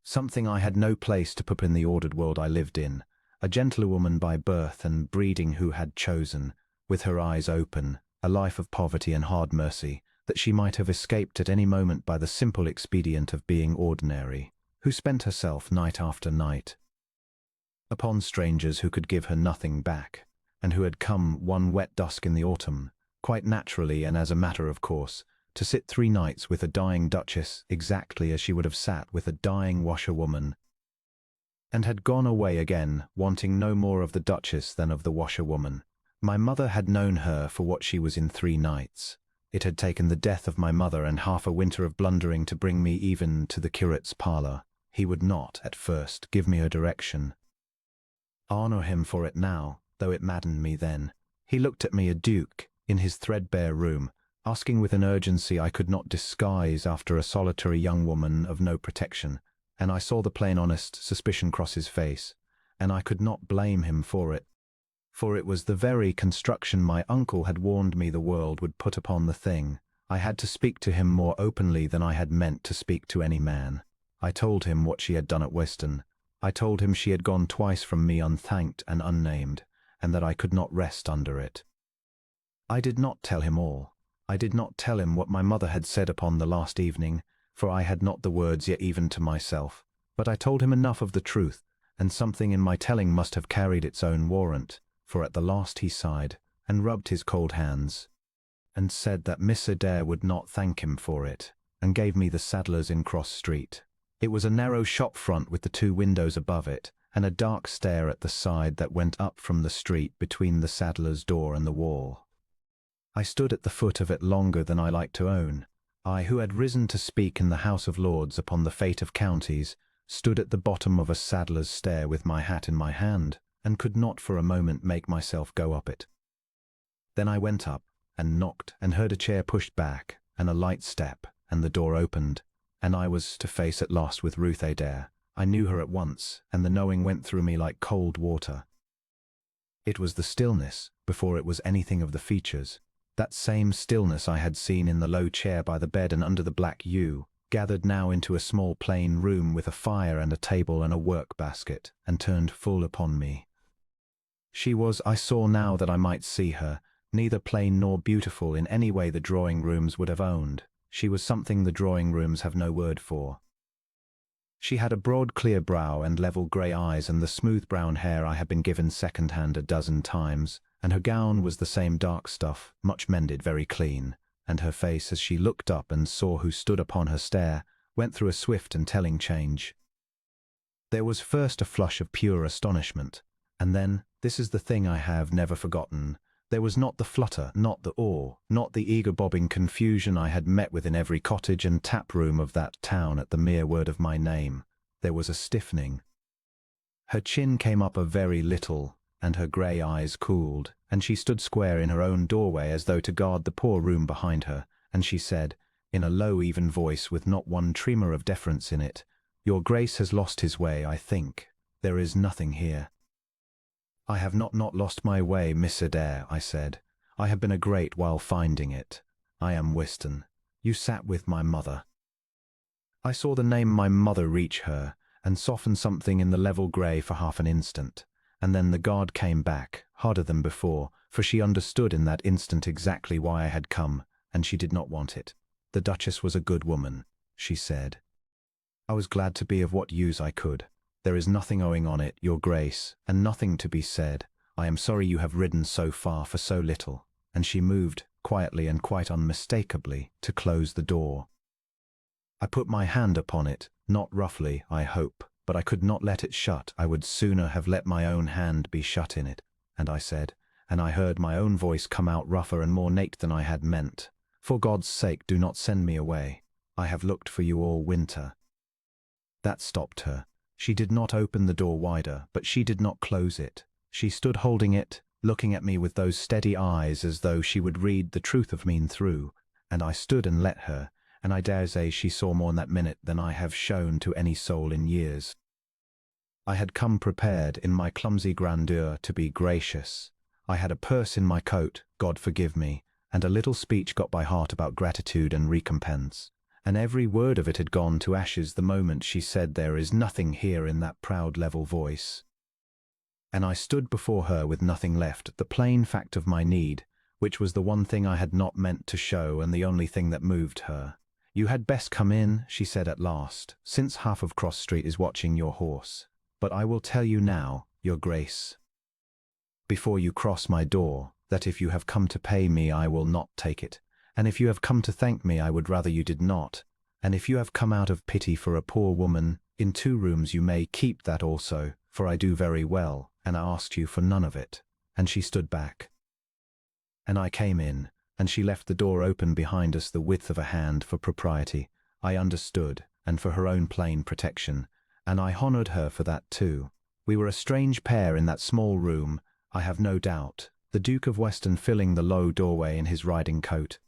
Something I had no place to put in the ordered world I lived in, a gentlewoman by birth and breeding who had chosen, with her eyes open, a life of poverty and hard mercy, that she might have escaped at any moment by the simple expedient of being ordinary, who spent herself night after night upon strangers who could give her nothing back, and who had come one wet dusk in the autumn, quite naturally and as a matter of course, to sit 3 nights with a dying duchess exactly as she would have sat with a dying washerwoman, and had gone away again, wanting no more of the duchess than of the washerwoman. My mother had known her for what she was in 3 nights. It had taken the death of my mother and half a winter of blundering to bring me even to the curate's parlour. He would not, at first, give me a direction. I honour him for it now, though it maddened me then. He looked at me, a duke, in his threadbare room, asking with an urgency I could not disguise after a solitary young woman of no protection, and I saw the plain honest suspicion cross his face, and I could not blame him for it was the very construction my uncle had warned me the world would put upon the thing. I had to speak to him more openly than I had meant to speak to any man. I told him what she had done at Weston. I told him she had gone twice from me unthanked and unnamed, and that I could not rest under it. I did not tell him all. I did not tell him what my mother had said upon the last evening, for I had not the words yet even to myself, but I told him enough of the truth, and something in my telling must have carried its own warrant, for at the last he sighed, and rubbed his cold hands, and said that Miss Adair would not thank him for it, and gave me the Saddler's in Cross Street. It was a narrow shop front with the 2 windows above it, and a dark stair at the side that went up from the street between the saddler's door and the wall. I stood at the foot of it longer than I liked to own. I, who had risen to speak in the House of Lords upon the fate of counties, stood at the bottom of a saddler's stair with my hat in my hand, and could not for a moment make myself go up it. Then I went up, and knocked, and heard a chair pushed back, and a light step, and the door opened, and I was to face at last with Ruth Adair. I knew her at once, and the knowing went through me like cold water. It was the stillness, before it was anything of the features. That same stillness I had seen in the low chair by the bed and under the black yew, gathered now into a small plain room with a fire and a table and a work-basket, and turned full upon me. She was, I saw now that I might see her, neither plain nor beautiful in any way the drawing-rooms would have owned. She was something the drawing-rooms have no word for. She had a broad clear brow and level grey eyes and the smooth brown hair I had been given second-hand a dozen times, and her gown was the same dark stuff, much mended, very clean, and her face, as she looked up and saw who stood upon her stair, went through a swift and telling change. There was first a flush of pure astonishment, and then, this is the thing I have never forgotten, there was not the flutter, not the awe, not the eager bobbing confusion I had met with in every cottage and tap-room of that town at the mere word of my name. There was a stiffening. Her chin came up a very little, and her grey eyes cooled, and she stood square in her own doorway as though to guard the poor room behind her, and she said, in a low even voice with not one tremor of deference in it, "Your Grace has lost his way, I think. There is nothing here." "I have not lost my way, Miss Adair," I said. "I have been a great while finding it. I am Weston. You sat with my mother." I saw the name my mother reach her, and soften something in the level grey for half an instant, and then the guard came back, harder than before, for she understood in that instant exactly why I had come, and she did not want it. The Duchess was a good woman, she said. I was glad to be of what use I could. There is nothing owing on it, your grace, and nothing to be said. I am sorry you have ridden so far for so little. And she moved, quietly and quite unmistakably, to close the door. I put my hand upon it, not roughly, I hope, but I could not let it shut. I would sooner have let my own hand be shut in it. And I said, and I heard my own voice come out rougher and more naked than I had meant, "For God's sake, do not send me away. I have looked for you all winter." That stopped her. She did not open the door wider, but she did not close it. She stood holding it, looking at me with those steady eyes as though she would read the truth of me through, and I stood and let her, and I dare say she saw more in that minute than I have shown to any soul in years. I had come prepared in my clumsy grandeur to be gracious. I had a purse in my coat, God forgive me, and a little speech got by heart about gratitude and recompense, and every word of it had gone to ashes the moment she said there is nothing here in that proud level voice. And I stood before her with nothing left, the plain fact of my need, which was the one thing I had not meant to show and the only thing that moved her. "You had best come in," she said at last, "since half of Cross Street is watching your horse. But I will tell you now, your grace, before you cross my door, that if you have come to pay me I will not take it, and if you have come to thank me I would rather you did not, and if you have come out of pity for a poor woman, in 2 rooms you may keep that also, for I do very well, and I asked you for none of it." And she stood back. And I came in, and she left the door open behind us the width of a hand for propriety, I understood, and for her own plain protection, and I honoured her for that too. We were a strange pair in that small room, I have no doubt, the Duke of Weston filling the low doorway in his riding coat,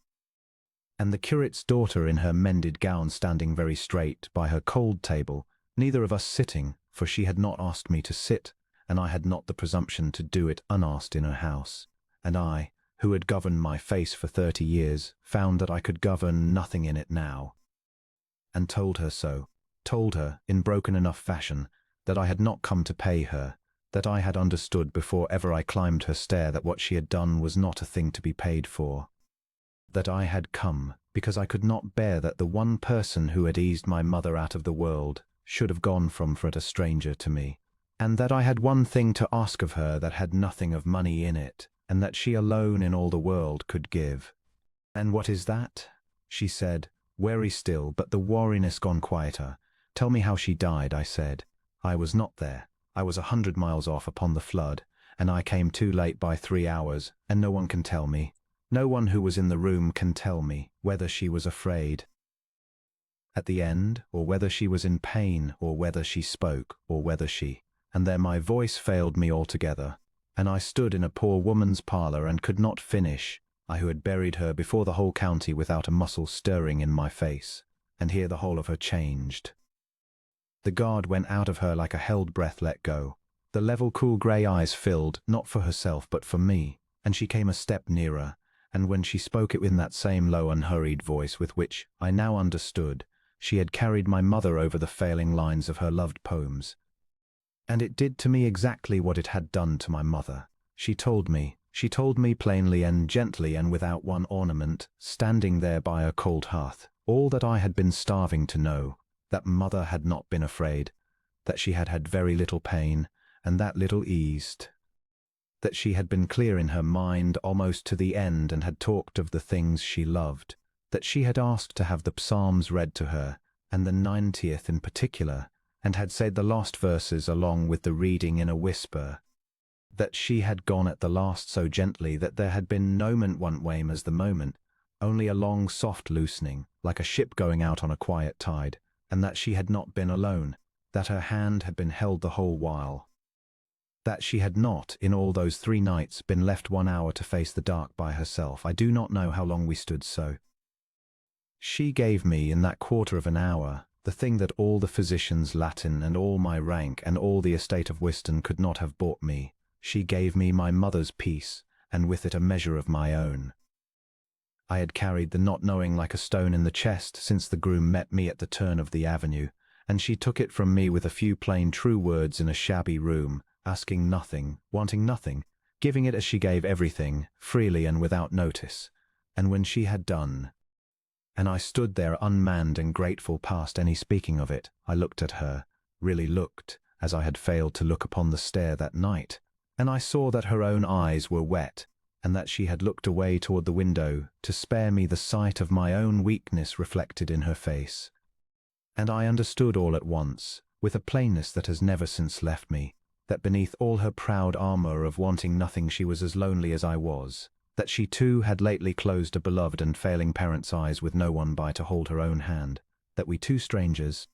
and the curate's daughter in her mended gown standing very straight by her cold table, neither of us sitting, for she had not asked me to sit, and I had not the presumption to do it unasked in her house, and I, who had governed my face for 30 years, found that I could govern nothing in it now, and told her so, told her, in broken enough fashion, that I had not come to pay her, that I had understood before ever I climbed her stair that what she had done was not a thing to be paid for, that I had come because I could not bear that the one person who had eased my mother out of the world should have gone from for it a stranger to me, and that I had one thing to ask of her that had nothing of money in it, and that she alone in all the world could give. "And what is that?" she said, wary still, but the wariness gone quieter. "Tell me how she died," I said. "I was not there. I was 100 miles off upon the flood, and I came too late by 3 hours, and no one can tell me. No one who was in the room can tell me whether she was afraid at the end, or whether she was in pain, or whether she spoke, or whether she—" And there my voice failed me altogether, and I stood in a poor woman's parlour and could not finish, I who had buried her before the whole county without a muscle stirring in my face, and here the whole of her changed. The guard went out of her like a held breath let go. The level cool grey eyes filled, not for herself but for me, and she came a step nearer, and when she spoke it in that same low unhurried voice with which, I now understood, she had carried my mother over the failing lines of her loved poems. And it did to me exactly what it had done to my mother. She told me plainly and gently and without one ornament, standing there by a cold hearth, all that I had been starving to know, that mother had not been afraid, that she had had very little pain, and that little eased, that she had been clear in her mind almost to the end and had talked of the things she loved, that she had asked to have the Psalms read to her, and the 90th in particular, and had said the last verses along with the reading in a whisper, that she had gone at the last so gently that there had been no moment one way as the moment, only a long soft loosening, like a ship going out on a quiet tide, and that she had not been alone, that her hand had been held the whole while, that she had not, in all those 3 nights, been left 1 hour to face the dark by herself. I do not know how long we stood so. She gave me, in that quarter of an hour, the thing that all the physicians' Latin and all my rank and all the estate of Weston could not have bought me. She gave me my mother's peace, and with it a measure of my own. I had carried the not knowing like a stone in the chest since the groom met me at the turn of the avenue, and she took it from me with a few plain true words in a shabby room, asking nothing, wanting nothing, giving it as she gave everything, freely and without notice. And when she had done, and I stood there unmanned and grateful past any speaking of it, I looked at her, really looked, as I had failed to look upon the stair that night, and I saw that her own eyes were wet, and that she had looked away toward the window to spare me the sight of my own weakness reflected in her face. And I understood all at once, with a plainness that has never since left me, that beneath all her proud armor of wanting nothing she was as lonely as I was, that she too had lately closed a beloved and failing parent's eyes with no one by to hold her own hand, that we two strangers,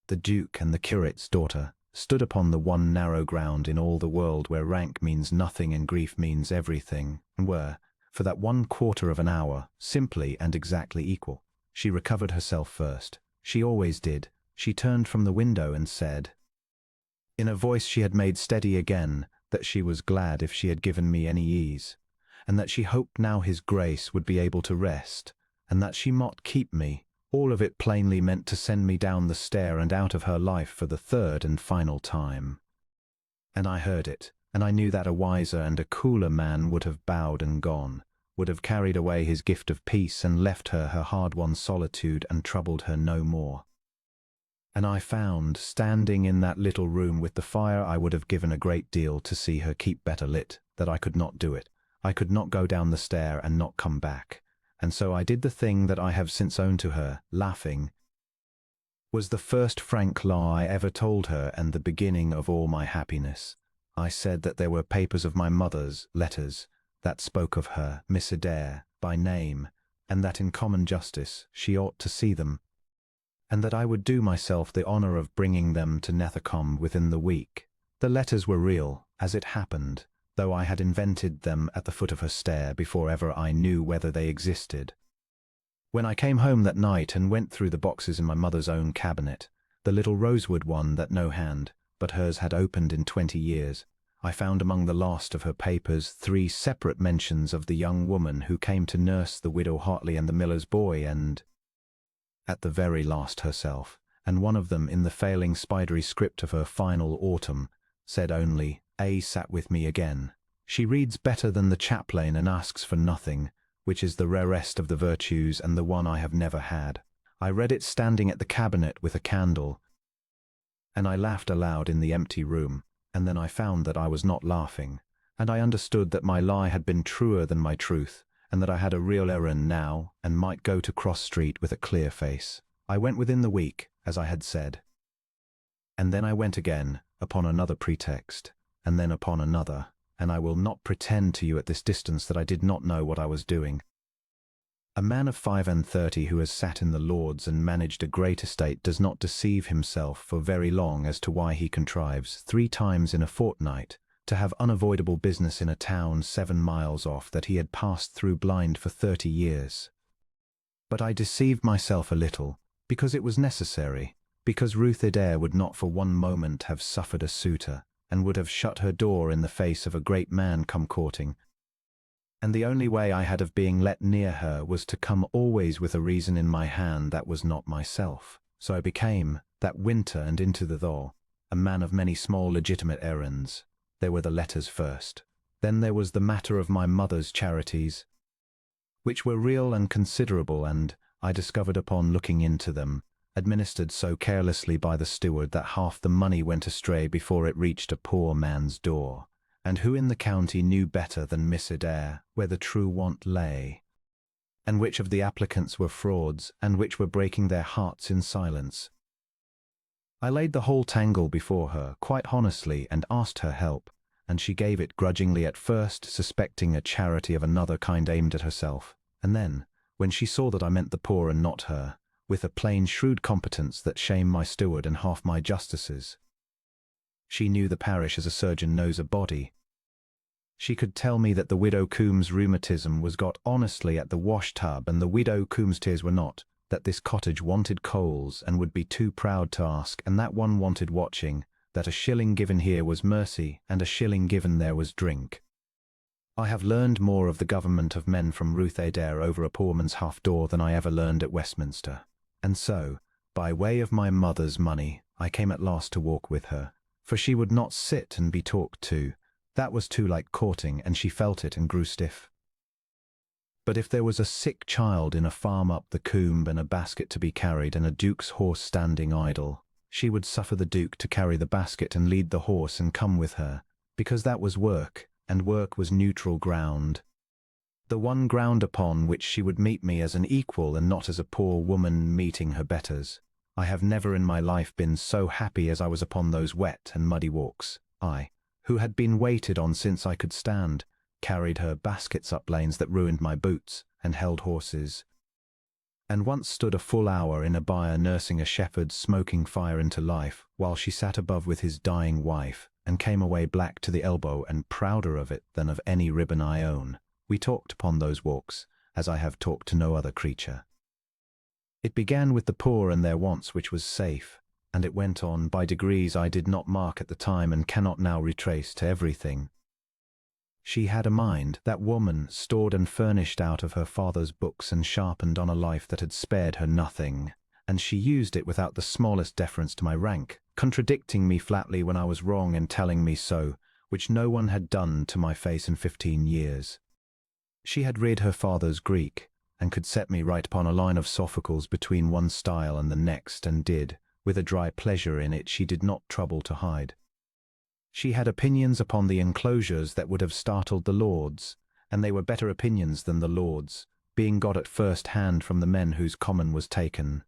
the Duke and the curate's daughter, stood upon the one narrow ground in all the world where rank means nothing and grief means everything, and were, for that 1/4 of an hour, simply and exactly equal. She recovered herself first. She always did. She turned from the window and said, in a voice she had made steady again, that she was glad if she had given me any ease, and that she hoped now his grace would be able to rest, and that she might keep me. All of it plainly meant to send me down the stair and out of her life for the third and final time. And I heard it, and I knew that a wiser and a cooler man would have bowed and gone, would have carried away his gift of peace and left her hard-won solitude and troubled her no more. And I found, standing in that little room with the fire I would have given a great deal to see her keep better lit, that I could not do it. I could not go down the stair and not come back. And so I did the thing that I have since owned to her, laughing. Was the first frank lie I ever told her and the beginning of all my happiness. I said that there were papers of my mother's, letters, that spoke of her, Miss Adair, by name, and that in common justice she ought to see them, and that I would do myself the honour of bringing them to Nethercombe within the week. The letters were real, as it happened, though I had invented them at the foot of her stair before ever I knew whether they existed. When I came home that night and went through the boxes in my mother's own cabinet, the little rosewood one that no hand but hers had opened in 20 years, I found among the last of her papers 3 separate mentions of the young woman who came to nurse the widow Hartley and the miller's boy, and at the very last herself, and one of them in the failing spidery script of her final autumn, said only, A sat with me again. She reads better than the chaplain and asks for nothing, which is the rarest of the virtues and the one I have never had. I read it standing at the cabinet with a candle, and I laughed aloud in the empty room, and then I found that I was not laughing, and I understood that my lie had been truer than my truth, and that I had a real errand now, and might go to Cross Street with a clear face. I went within the week, as I had said. And then I went again, upon another pretext, and then upon another, and I will not pretend to you at this distance that I did not know what I was doing. A man of 35 who has sat in the Lords and managed a great estate does not deceive himself for very long as to why he contrives 3 times in a fortnight to have unavoidable business in a town 7 miles off that he had passed through blind for 30 years. But I deceived myself a little, because it was necessary, because Ruth Adair would not for one moment have suffered a suitor, and would have shut her door in the face of a great man come courting. And the only way I had of being let near her was to come always with a reason in my hand that was not myself. So I became, that winter and into the thaw, a man of many small legitimate errands. There were the letters first. Then there was the matter of my mother's charities, which were real and considerable, and, I discovered upon looking into them, administered so carelessly by the steward that half the money went astray before it reached a poor man's door. And who in the county knew better than Miss Adair where the true want lay, and which of the applicants were frauds, and which were breaking their hearts in silence? I laid the whole tangle before her, quite honestly, and asked her help, and she gave it grudgingly at first, suspecting a charity of another kind aimed at herself, and then, when she saw that I meant the poor and not her, with a plain shrewd competence that shamed my steward and half my justices. She knew the parish as a surgeon knows a body. She could tell me that the widow Coomb's rheumatism was got honestly at the wash-tub and the widow Coomb's tears were not, that this cottage wanted coals and would be too proud to ask, and that one wanted watching, that a shilling given here was mercy and a shilling given there was drink. I have learned more of the government of men from Ruth Adair over a poor man's half-door than I ever learned at Westminster. And so, by way of my mother's money, I came at last to walk with her, for she would not sit and be talked to. That was too like courting, and she felt it and grew stiff. But if there was a sick child in a farm up the coombe and a basket to be carried and a duke's horse standing idle, she would suffer the duke to carry the basket and lead the horse and come with her, because that was work, and work was neutral ground. The one ground upon which she would meet me as an equal and not as a poor woman meeting her betters. I have never in my life been so happy as I was upon those wet and muddy walks. I, who had been waited on since I could stand, carried her baskets up lanes that ruined my boots, and held horses, and once stood a full hour in a byre nursing a shepherd's smoking fire into life, while she sat above with his dying wife, and came away black to the elbow and prouder of it than of any ribbon I own. We talked upon those walks, as I have talked to no other creature. It began with the poor and their wants, which was safe, and it went on by degrees I did not mark at the time and cannot now retrace to everything. She had a mind, that woman, stored and furnished out of her father's books and sharpened on a life that had spared her nothing, and she used it without the smallest deference to my rank, contradicting me flatly when I was wrong and telling me so, which no one had done to my face in 15 years. She had read her father's Greek, and could set me right upon a line of Sophocles between one style and the next, and did, with a dry pleasure in it she did not trouble to hide. She had opinions upon the enclosures that would have startled the lords, and they were better opinions than the lords, being got at first hand from the men whose common was taken.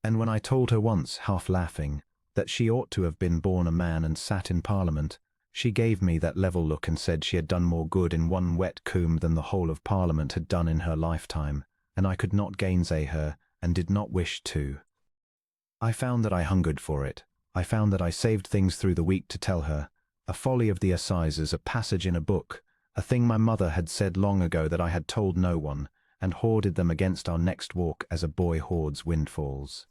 And when I told her once, half laughing, that she ought to have been born a man and sat in Parliament, she gave me that level look and said she had done more good in one wet coombe than the whole of Parliament had done in her lifetime, and I could not gainsay her, and did not wish to. I found that I hungered for it. I found that I saved things through the week to tell her, a folly of the assizes, a passage in a book, a thing my mother had said long ago that I had told no one, and hoarded them against our next walk as a boy hoards windfalls.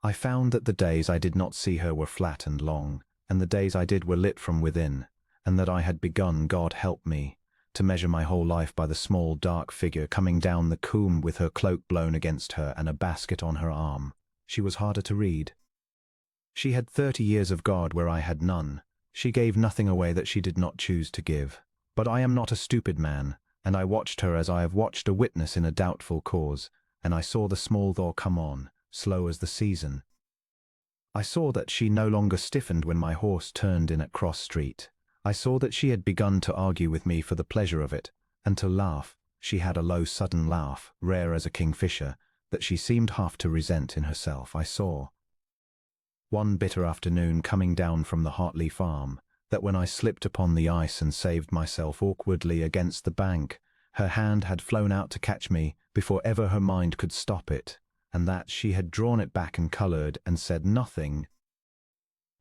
I found that the days I did not see her were flat and long, and the days I did were lit from within, and that I had begun, God help me, to measure my whole life by the small dark figure coming down the coombe with her cloak blown against her and a basket on her arm. She was harder to read. She had 30 years of God where I had none. She gave nothing away that she did not choose to give. But I am not a stupid man, and I watched her as I have watched a witness in a doubtful cause, and I saw the small thaw come on, slow as the season. I saw that she no longer stiffened when my horse turned in at Cross Street. I saw that she had begun to argue with me for the pleasure of it, and to laugh. She had a low sudden laugh, rare as a kingfisher, that she seemed half to resent in herself. I saw, one bitter afternoon coming down from the Hartley farm, that when I slipped upon the ice and saved myself awkwardly against the bank, her hand had flown out to catch me before ever her mind could stop it, and that she had drawn it back and coloured and said nothing,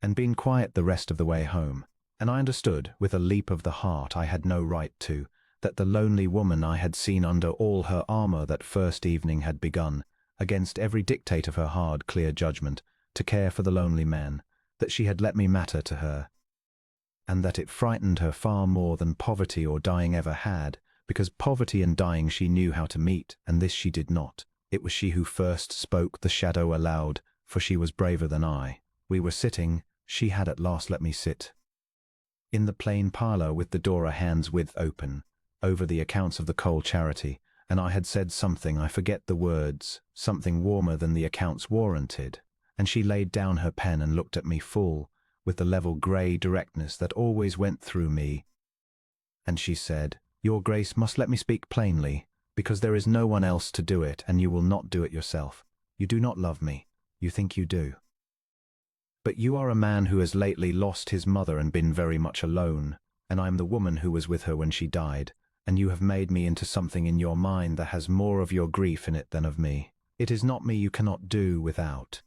and been quiet the rest of the way home. And I understood, with a leap of the heart I had no right to, that the lonely woman I had seen under all her armour that first evening had begun, against every dictate of her hard, clear judgment, to care for the lonely man, that she had let me matter to her, and that it frightened her far more than poverty or dying ever had, because poverty and dying she knew how to meet, and this she did not. It was she who first spoke the shadow aloud, for she was braver than I. We were sitting, she had at last let me sit, in the plain parlour with the door a hand's width open, over the accounts of the coal charity, and I had said something, I forget the words, something warmer than the accounts warranted, and she laid down her pen and looked at me full, with the level grey directness that always went through me, and she said, "Your Grace must let me speak plainly, because there is no one else to do it, and you will not do it yourself. You do not love me. You think you do. But you are a man who has lately lost his mother and been very much alone, and I am the woman who was with her when she died, and you have made me into something in your mind that has more of your grief in it than of me. It is not me you cannot do without.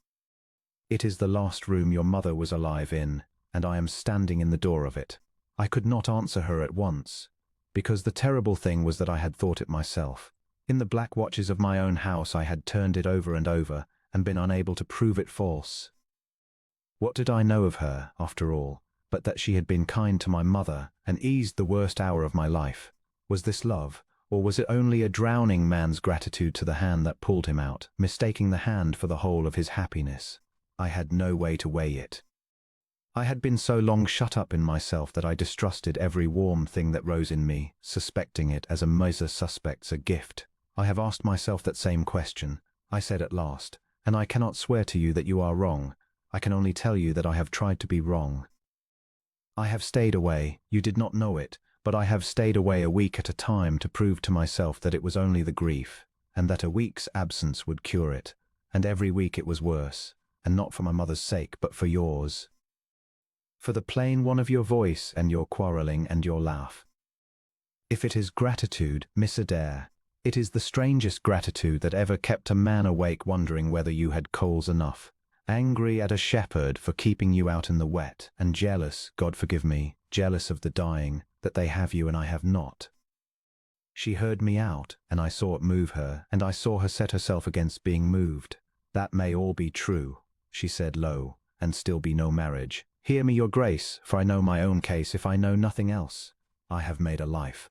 It is the last room your mother was alive in, and I am standing in the door of it." I could not answer her at once, because the terrible thing was that I had thought it myself. In the black watches of my own house I had turned it over and over, and been unable to prove it false. What did I know of her, after all, but that she had been kind to my mother and eased the worst hour of my life. Was this love, or was it only a drowning man's gratitude to the hand that pulled him out, mistaking the hand for the whole of his happiness? I had no way to weigh it. I had been so long shut up in myself that I distrusted every warm thing that rose in me, suspecting it as a miser suspects a gift. I have asked myself that same question, I said at last, and I cannot swear to you that you are wrong. I can only tell you that I have tried to be wrong. I have stayed away, you did not know it, but I have stayed away a week at a time to prove to myself that it was only the grief, and that a week's absence would cure it, and every week it was worse, and not for my mother's sake, but for yours. For the plain one of your voice and your quarrelling and your laugh. If it is gratitude, Miss Adair, it is the strangest gratitude that ever kept a man awake wondering whether you had coals enough, angry at a shepherd for keeping you out in the wet, and jealous, God forgive me, jealous of the dying, that they have you and I have not. She heard me out, and I saw it move her, and I saw her set herself against being moved. That may all be true, she said low, and still be no marriage. Hear me, your grace, for I know my own case if I know nothing else. I have made a life.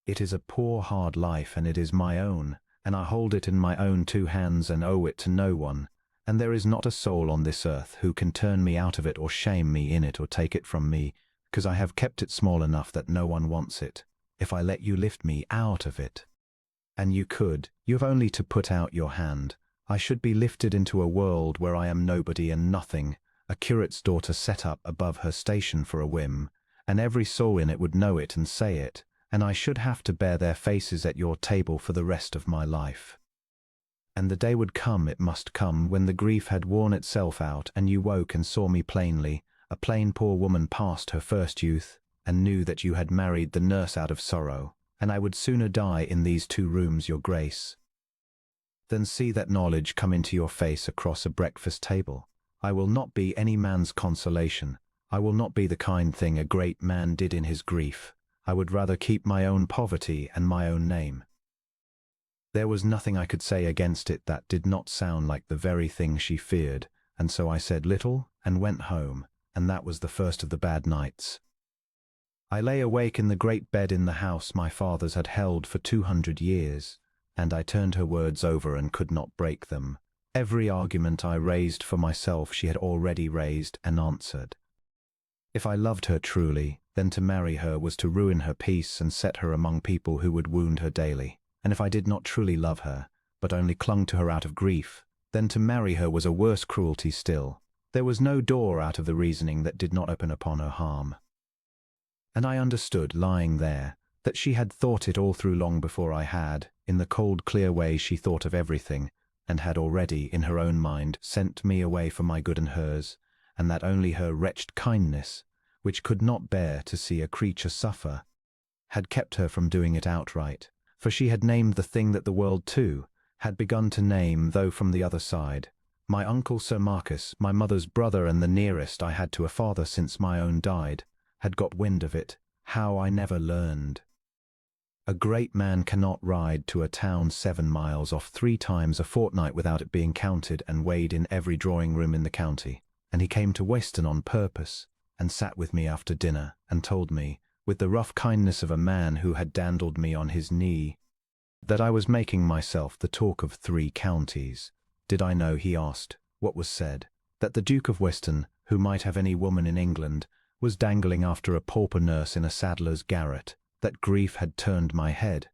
It is a poor hard life, and it is my own, and I hold it in my own two hands and owe it to no one, and there is not a soul on this earth who can turn me out of it or shame me in it or take it from me, because I have kept it small enough that no one wants it, if I let you lift me out of it. And you could, you have only to put out your hand. I should be lifted into a world where I am nobody and nothing, a curate's daughter set up above her station for a whim, and every soul in it would know it and say it, and I should have to bear their faces at your table for the rest of my life. And the day would come, it must come, when the grief had worn itself out, and you woke and saw me plainly, a plain poor woman past her first youth, and knew that you had married the nurse out of sorrow, and I would sooner die in these 2 rooms, your grace, than see that knowledge come into your face across a breakfast table. I will not be any man's consolation. I will not be the kind thing a great man did in his grief. I would rather keep my own poverty and my own name. There was nothing I could say against it that did not sound like the very thing she feared, and so I said little and went home, and that was the first of the bad nights. I lay awake in the great bed in the house my fathers had held for 200 years, and I turned her words over and could not break them. Every argument I raised for myself she had already raised and answered. If I loved her truly, then to marry her was to ruin her peace and set her among people who would wound her daily. And if I did not truly love her, but only clung to her out of grief, then to marry her was a worse cruelty still. There was no door out of the reasoning that did not open upon her harm. And I understood, lying there, that she had thought it all through long before I had, in the cold clear way she thought of everything, and had already, in her own mind, sent me away for my good and hers, and that only her wretched kindness, which could not bear to see a creature suffer, had kept her from doing it outright, for she had named the thing that the world, too, had begun to name, though from the other side. My uncle Sir Marcus, my mother's brother and the nearest I had to a father since my own died, had got wind of it, how I never learned. A great man cannot ride to a town 7 miles off 3 times a fortnight without it being counted and weighed in every drawing-room in the county, and he came to Weston on purpose, and sat with me after dinner, and told me, with the rough kindness of a man who had dandled me on his knee, that I was making myself the talk of 3 counties. Did I know, he asked, what was said? That the Duke of Weston, who might have any woman in England, was dangling after a pauper nurse in a saddler's garret, that grief had turned my head.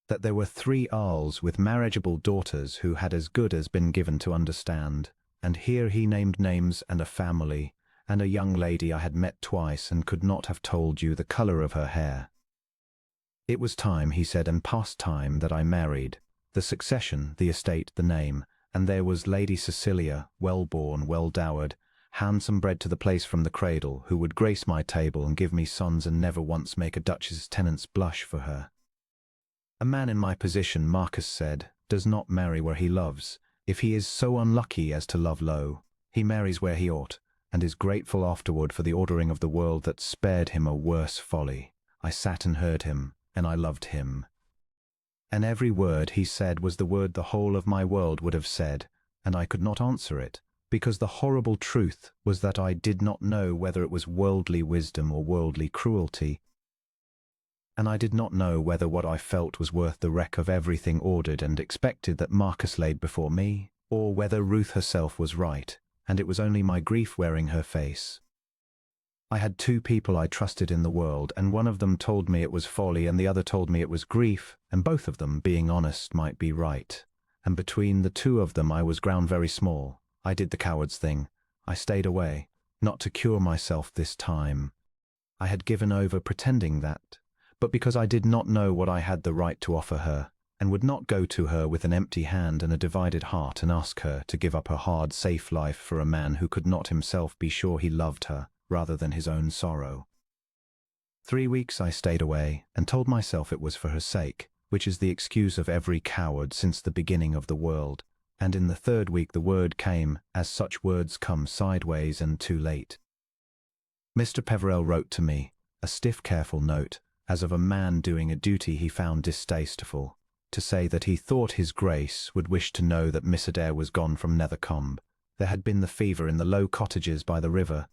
That there were 3 earls with marriageable daughters who had as good as been given to understand, and here he named names and a family, and a young lady I had met twice and could not have told you the colour of her hair. It was time, he said, and past time that I married, the succession, the estate, the name, and there was Lady Cecilia, well-born, well-dowered, handsome bred to the place from the cradle, who would grace my table and give me sons and never once make a duchess's tenants blush for her. A man in my position, Marcus said, does not marry where he loves. If he is so unlucky as to love low, he marries where he ought, and is grateful afterward for the ordering of the world that spared him a worse folly. I sat and heard him, and I loved him. And every word he said was the word the whole of my world would have said, and I could not answer it. because the horrible truth was that I did not know whether it was worldly wisdom or worldly cruelty, and I did not know whether what I felt was worth the wreck of everything ordered and expected that Marcus laid before me, or whether Ruth herself was right, and it was only my grief wearing her face. I had two people I trusted in the world, and one of them told me it was folly and the other told me it was grief, and both of them, being honest, might be right. And between the two of them I was ground very small. I did the coward's thing. I stayed away, not to cure myself this time. I had given over pretending that, but because I did not know what I had the right to offer her, and would not go to her with an empty hand and a divided heart and ask her to give up her hard, safe life for a man who could not himself be sure he loved her, rather than his own sorrow. 3 weeks I stayed away, and told myself it was for her sake, which is the excuse of every coward since the beginning of the world, and in the 3rd week the word came, as such words come sideways and too late. Mr. Peverell wrote to me, a stiff, careful note, as of a man doing a duty he found distasteful, to say that he thought his Grace would wish to know that Miss Adair was gone from Nethercombe. There had been the fever in the low cottages by the river,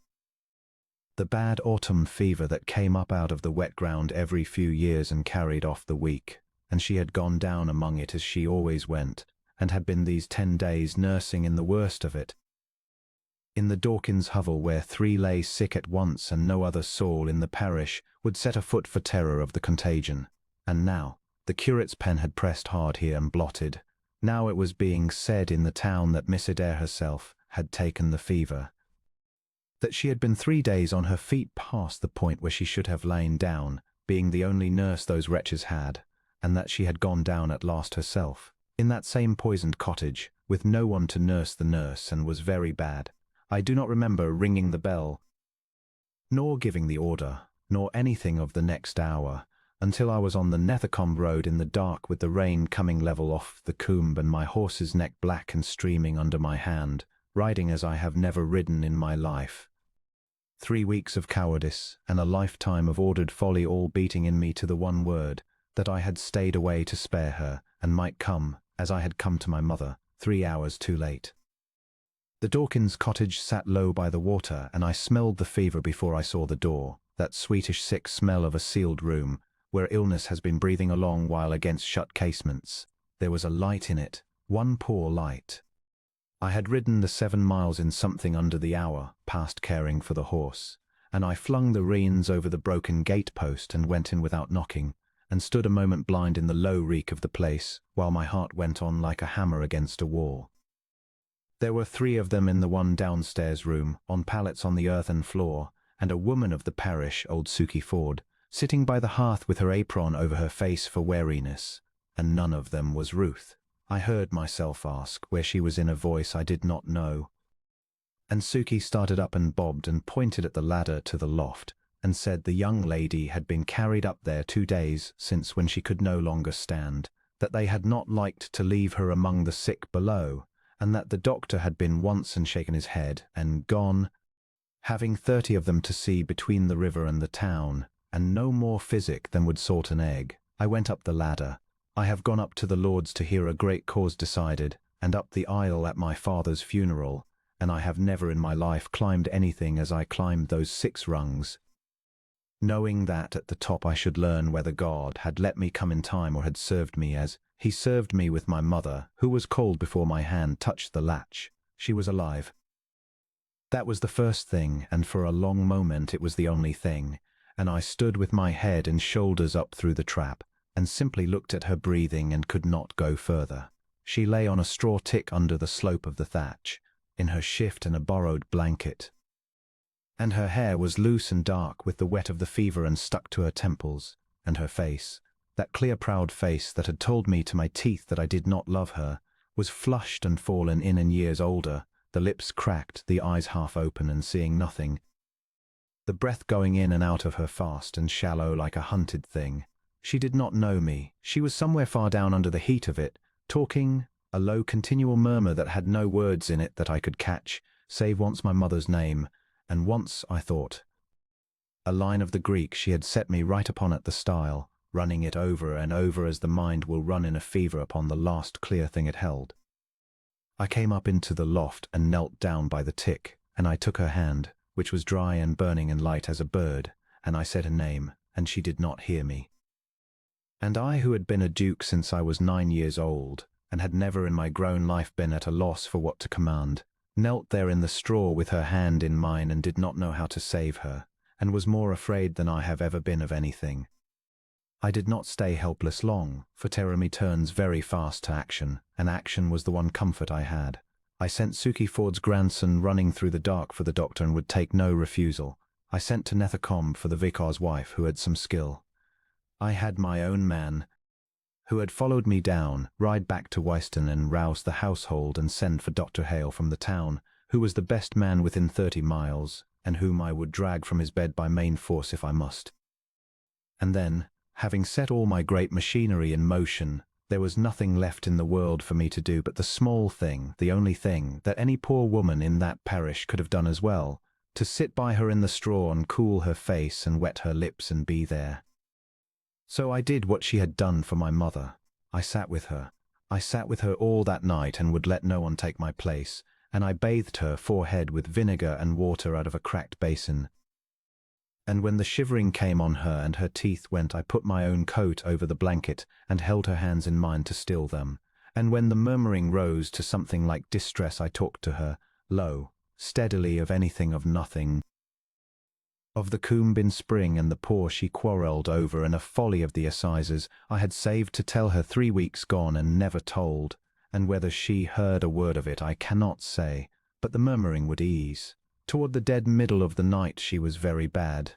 the bad autumn fever that came up out of the wet ground every few years and carried off the weak, and she had gone down among it as she always went, and had been these 10 days nursing in the worst of it. In the Dawkins hovel, where 3 lay sick at once and no other soul in the parish would set a foot for terror of the contagion. And now, the curate's pen had pressed hard here and blotted. Now it was being said in the town that Miss Adair herself had taken the fever, that she had been 3 days on her feet past the point where she should have lain down, being the only nurse those wretches had, and that she had gone down at last herself, in that same poisoned cottage, with no one to nurse the nurse, and was very bad. I do not remember ringing the bell, nor giving the order, nor anything of the next hour, until I was on the Nethercombe road in the dark with the rain coming level off the coombe and my horse's neck black and streaming under my hand, riding as I have never ridden in my life. 3 weeks of cowardice and a lifetime of ordered folly all beating in me to the one word, that I had stayed away to spare her, and might come, as I had come to my mother, 3 hours too late. The Dawkins cottage sat low by the water, and I smelled the fever before I saw the door, that sweetish sick smell of a sealed room, where illness has been breathing a long while against shut casements. There was a light in it, one poor light. I had ridden the 7 miles in something under the hour, past caring for the horse, and I flung the reins over the broken gate-post and went in without knocking, and stood a moment blind in the low reek of the place, while my heart went on like a hammer against a wall. There were 3 of them in the one downstairs room, on pallets on the earthen floor, and a woman of the parish, old Sukey Ford, sitting by the hearth with her apron over her face for wariness, and none of them was Ruth. I heard myself ask where she was in a voice I did not know. And Sukey started up and bobbed and pointed at the ladder to the loft, and said the young lady had been carried up there 2 days since when she could no longer stand, that they had not liked to leave her among the sick below, and that the doctor had been once and shaken his head, and gone, having 30 of them to see between the river and the town, and no more physic than would salt an egg. I went up the ladder. I have gone up to the Lords to hear a great cause decided, and up the aisle at my father's funeral, and I have never in my life climbed anything as I climbed those 6 rungs, knowing that at the top I should learn whether God had let me come in time or had served me as he served me with my mother, who was cold before my hand touched the latch. She was alive. That was the first thing, and for a long moment it was the only thing, and I stood with my head and shoulders up through the trap, and simply looked at her breathing and could not go further. She lay on a straw tick under the slope of the thatch, in her shift and a borrowed blanket, and her hair was loose and dark with the wet of the fever and stuck to her temples, and her face, that clear proud face that had told me to my teeth that I did not love her, was flushed and fallen in and years older, the lips cracked, the eyes half open and seeing nothing, the breath going in and out of her fast and shallow like a hunted thing. She did not know me. She was somewhere far down under the heat of it, talking, a low continual murmur that had no words in it that I could catch, save once my mother's name, and once, I thought, a line of the Greek she had set me right upon at the stile, running it over and over as the mind will run in a fever upon the last clear thing it held. I came up into the loft and knelt down by the tick, and I took her hand, which was dry and burning and light as a bird, and I said her name, and she did not hear me. And I, who had been a duke since I was 9 years old, and had never in my grown life been at a loss for what to command, knelt there in the straw with her hand in mine and did not know how to save her, and was more afraid than I have ever been of anything. I did not stay helpless long, for Teremi turns very fast to action, and action was the one comfort I had. I sent Suki Ford's grandson running through the dark for the doctor and would take no refusal. I sent to Nethercombe for the vicar's wife, who had some skill. I had my own man, who had followed me down, ride back to Wyston and rouse the household and send for Dr. Hale from the town, who was the best man within 30 miles, and whom I would drag from his bed by main force if I must. And then, having set all my great machinery in motion, there was nothing left in the world for me to do but the small thing, the only thing, that any poor woman in that parish could have done as well, to sit by her in the straw and cool her face and wet her lips and be there. So I did what she had done for my mother. I sat with her. I sat with her all that night and would let no one take my place, and I bathed her forehead with vinegar and water out of a cracked basin. And when the shivering came on her and her teeth went, I put my own coat over the blanket and held her hands in mine to still them. And when the murmuring rose to something like distress, I talked to her, low, steadily, of anything, of nothing. Of the coombe in spring and the poor she quarrelled over, and a folly of the assizes I had saved to tell her 3 weeks gone and never told, and whether she heard a word of it I cannot say, but the murmuring would ease. Toward the dead middle of the night she was very bad,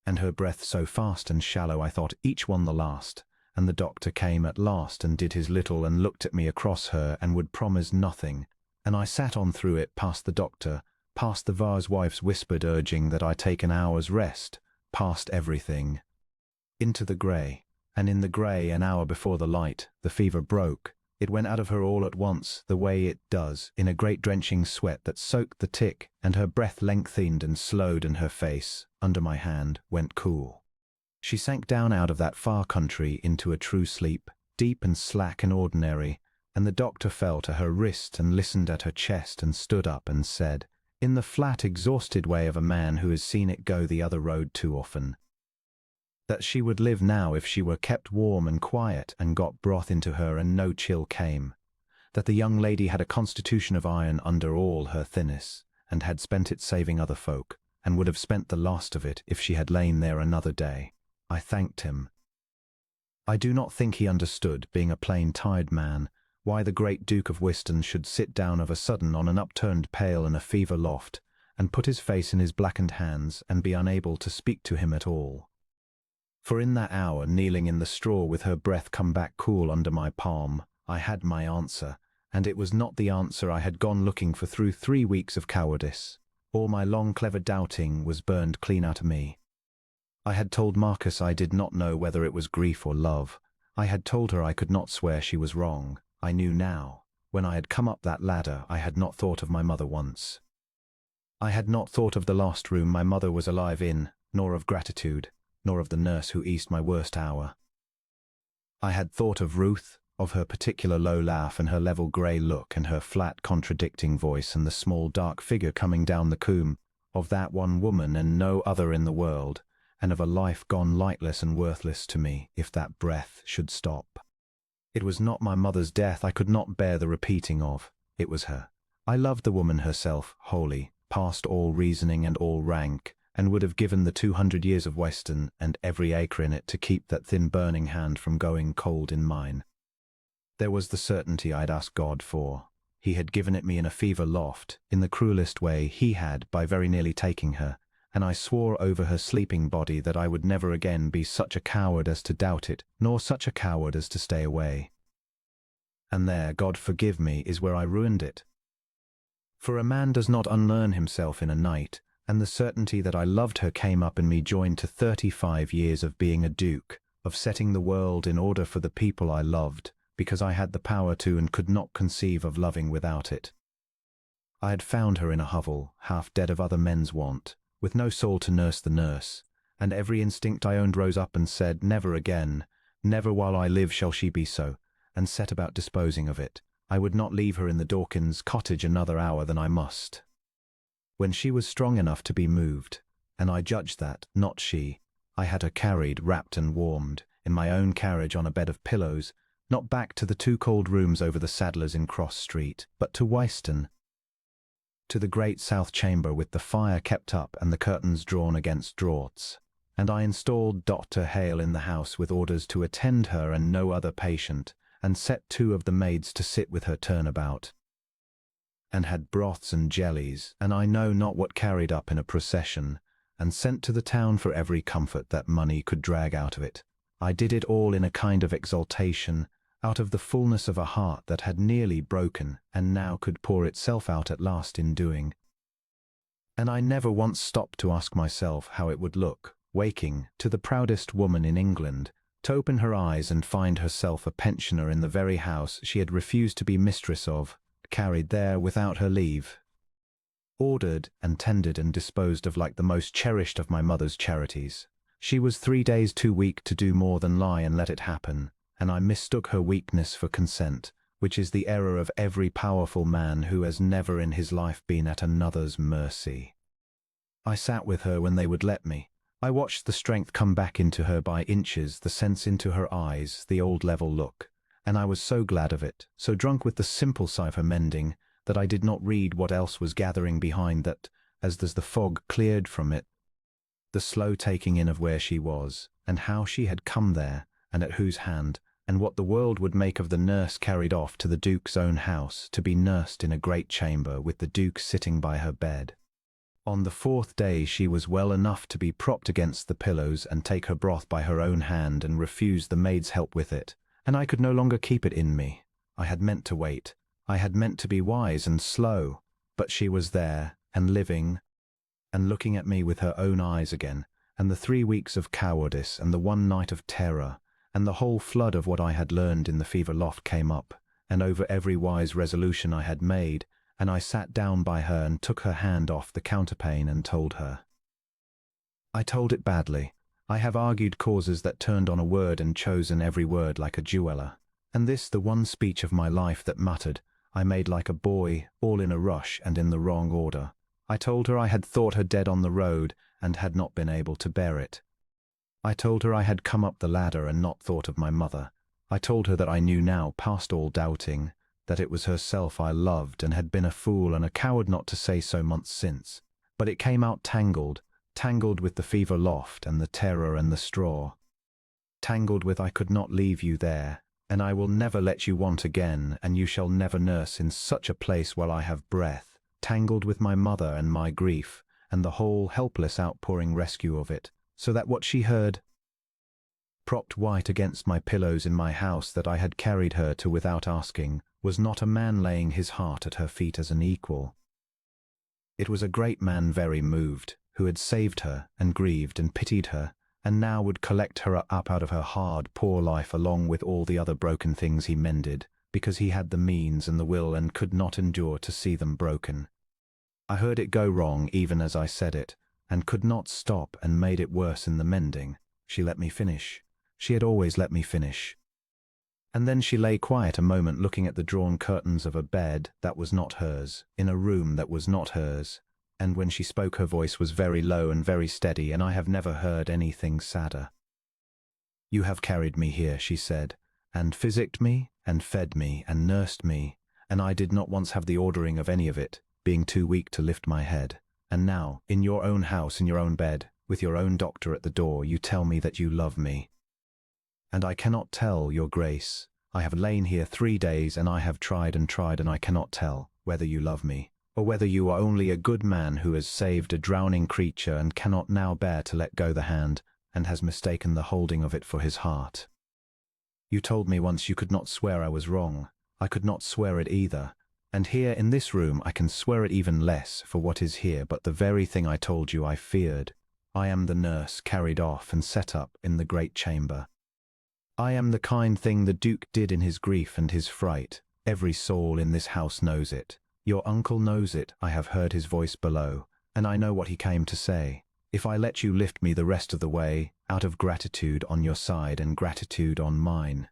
and her breath so fast and shallow I thought each one the last, and the doctor came at last and did his little and looked at me across her and would promise nothing, and I sat on through it, past the doctor, past the Var's wife's whispered urging that I take an hour's rest, past everything, into the grey, and in the grey, an hour before the light, the fever broke. It went out of her all at once, the way it does, in a great drenching sweat that soaked the tick, and her breath lengthened and slowed, and her face, under my hand, went cool. She sank down out of that far country into a true sleep, deep and slack and ordinary, and the doctor fell to her wrist and listened at her chest and stood up and said, in the flat, exhausted way of a man who has seen it go the other road too often, that she would live now if she were kept warm and quiet and got broth into her and no chill came, that the young lady had a constitution of iron under all her thinness, and had spent it saving other folk, and would have spent the last of it if she had lain there another day. I thanked him. I do not think he understood, being a plain tired man, why the great Duke of Wyston should sit down of a sudden on an upturned pail in a fever loft, and put his face in his blackened hands, and be unable to speak to him at all. For in that hour, kneeling in the straw with her breath come back cool under my palm, I had my answer, and it was not the answer I had gone looking for through 3 weeks of cowardice. All my long clever doubting was burned clean out of me. I had told Marcus I did not know whether it was grief or love. I had told her I could not swear she was wrong. I knew now. When I had come up that ladder, I had not thought of my mother once. I had not thought of the last room my mother was alive in, nor of gratitude, nor of the nurse who eased my worst hour. I had thought of Ruth, of her particular low laugh and her level grey look and her flat contradicting voice and the small dark figure coming down the coombe, of that one woman and no other in the world, and of a life gone lightless and worthless to me if that breath should stop. It was not my mother's death I could not bear the repeating of, it was her. I loved the woman herself wholly, past all reasoning and all rank, and would have given the 200 years of Wyston and every acre in it to keep that thin burning hand from going cold in mine. There was the certainty I'd asked God for. He had given it me in a fever loft, in the cruelest way he had, by very nearly taking her, and I swore over her sleeping body that I would never again be such a coward as to doubt it, nor such a coward as to stay away. And there, God forgive me, is where I ruined it. For a man does not unlearn himself in a night, and the certainty that I loved her came up in me, joined to 35 years of being a duke, of setting the world in order for the people I loved, because I had the power to and could not conceive of loving without it. I had found her in a hovel, half dead of other men's want, with no soul to nurse the nurse, and every instinct I owned rose up and said, never again, never while I live shall she be so, and set about disposing of it. I would not leave her in the Dawkins cottage another hour than I must. When she was strong enough to be moved, and I judged that, not she, I had her carried, wrapped and warmed, in my own carriage on a bed of pillows, not back to the 2 cold rooms over the Saddlers in Cross Street, but to Wyston, to the great south chamber with the fire kept up and the curtains drawn against draughts. And I installed Dr. Hale in the house with orders to attend her and no other patient, and set 2 of the maids to sit with her turnabout, and had broths and jellies, and I know not what carried up in a procession, and sent to the town for every comfort that money could drag out of it. I did it all in a kind of exaltation, out of the fullness of a heart that had nearly broken and now could pour itself out at last in doing. And I never once stopped to ask myself how it would look, waking, to the proudest woman in England, to open her eyes and find herself a pensioner in the very house she had refused to be mistress of, carried there without her leave, ordered and tended and disposed of like the most cherished of my mother's charities. She was 3 days too weak to do more than lie and let it happen, and I mistook her weakness for consent, which is the error of every powerful man who has never in his life been at another's mercy. I sat with her when they would let me. I watched the strength come back into her by inches, the sense into her eyes, the old level look, and I was so glad of it, so drunk with the simple sigh of her mending, that I did not read what else was gathering behind that, as the fog cleared from it, the slow taking in of where she was, and how she had come there, and at whose hand, and what the world would make of the nurse carried off to the Duke's own house, to be nursed in a great chamber with the Duke sitting by her bed. On the 4th day she was well enough to be propped against the pillows and take her broth by her own hand and refuse the maid's help with it, and I could no longer keep it in me. I had meant to wait. I had meant to be wise and slow, but she was there, and living, and looking at me with her own eyes again, and the 3 weeks of cowardice and the 1 night of terror, and the whole flood of what I had learned in the fever loft came up, and over every wise resolution I had made, and I sat down by her and took her hand off the counterpane and told her. I told it badly. I have argued causes that turned on a word and chosen every word like a jeweller, and this the one speech of my life that muttered, I made like a boy, all in a rush and in the wrong order. I told her I had thought her dead on the road and had not been able to bear it. I told her I had come up the ladder and not thought of my mother. I told her that I knew now, past all doubting, that it was herself I loved and had been a fool and a coward not to say so months since. But it came out tangled with the fever loft and the terror and the straw. Tangled with I could not leave you there, and I will never let you want again, and you shall never nurse in such a place while I have breath. Tangled with my mother and my grief, and the whole helpless outpouring rescue of it, so that what she heard, propped white against my pillows in my house that I had carried her to without asking, was not a man laying his heart at her feet as an equal. It was a great man very moved, who had saved her and grieved and pitied her, and now would collect her up out of her hard, poor life along with all the other broken things he mended, because he had the means and the will and could not endure to see them broken. I heard it go wrong even as I said it, and could not stop and made it worse in the mending. She let me finish. She had always let me finish. And then she lay quiet a moment looking at the drawn curtains of a bed that was not hers, in a room that was not hers, and when she spoke her voice was very low and very steady, and I have never heard anything sadder. You have carried me here, she said, and physicked me, and fed me, and nursed me, and I did not once have the ordering of any of it, being too weak to lift my head. And now, in your own house, in your own bed, with your own doctor at the door, you tell me that you love me. And I cannot tell, your grace. I have lain here 3 days, and I have tried, and I cannot tell whether you love me, or whether you are only a good man who has saved a drowning creature and cannot now bear to let go the hand, and has mistaken the holding of it for his heart. You told me once you could not swear I was wrong. I could not swear it either, and here in this room I can swear it even less for what is here but the very thing I told you I feared. I am the nurse carried off and set up in the great chamber. I am the kind thing the Duke did in his grief and his fright. Every soul in this house knows it. Your uncle knows it. I have heard his voice below, and I know what he came to say. If I let you lift me the rest of the way, out of gratitude on your side and gratitude on mine.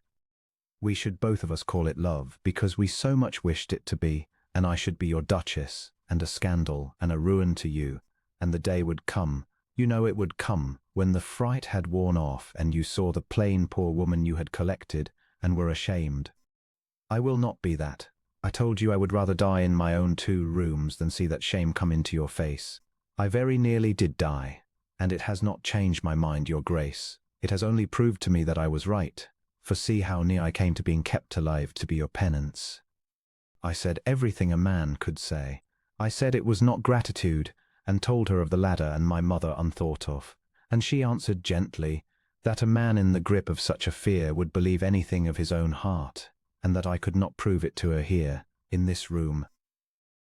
We should both of us call it love, because we so much wished it to be, and I should be your duchess, and a scandal, and a ruin to you, and the day would come, you know it would come, when the fright had worn off, and you saw the plain poor woman you had collected, and were ashamed. I will not be that. I told you I would rather die in my own 2 rooms than see that shame come into your face. I very nearly did die, and it has not changed my mind, your grace. It has only proved to me that I was right, for see how near I came to being kept alive to be your penance. I said everything a man could say. I said it was not gratitude, and told her of the ladder and my mother unthought of, and she answered gently that a man in the grip of such a fear would believe anything of his own heart, and that I could not prove it to her here, in this room,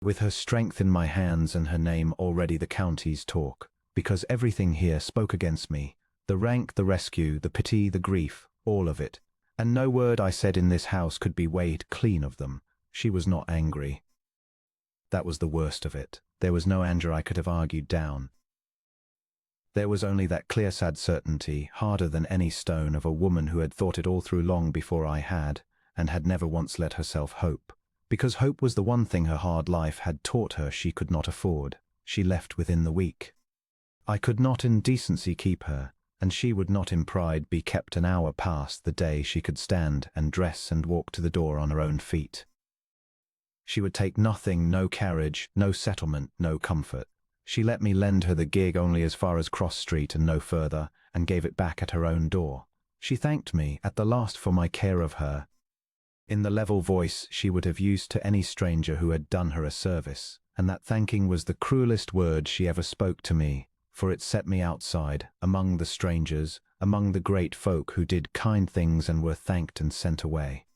with her strength in my hands and her name already the county's talk, because everything here spoke against me, the rank, the rescue, the pity, the grief, all of it, and no word I said in this house could be weighed clean of them. She was not angry. That was the worst of it. There was no anger I could have argued down. There was only that clear sad certainty, harder than any stone, of a woman who had thought it all through long before I had, and had never once let herself hope. Because hope was the one thing her hard life had taught her she could not afford. She left within the week. I could not in decency keep her, and she would not in pride be kept an hour past the day she could stand and dress and walk to the door on her own feet. She would take nothing, no carriage, no settlement, no comfort. She let me lend her the gig only as far as Cross Street and no further, and gave it back at her own door. She thanked me at the last for my care of her, in the level voice she would have used to any stranger who had done her a service, and that thanking was the cruelest word she ever spoke to me, for it set me outside, among the strangers, among the great folk who did kind things and were thanked and sent away.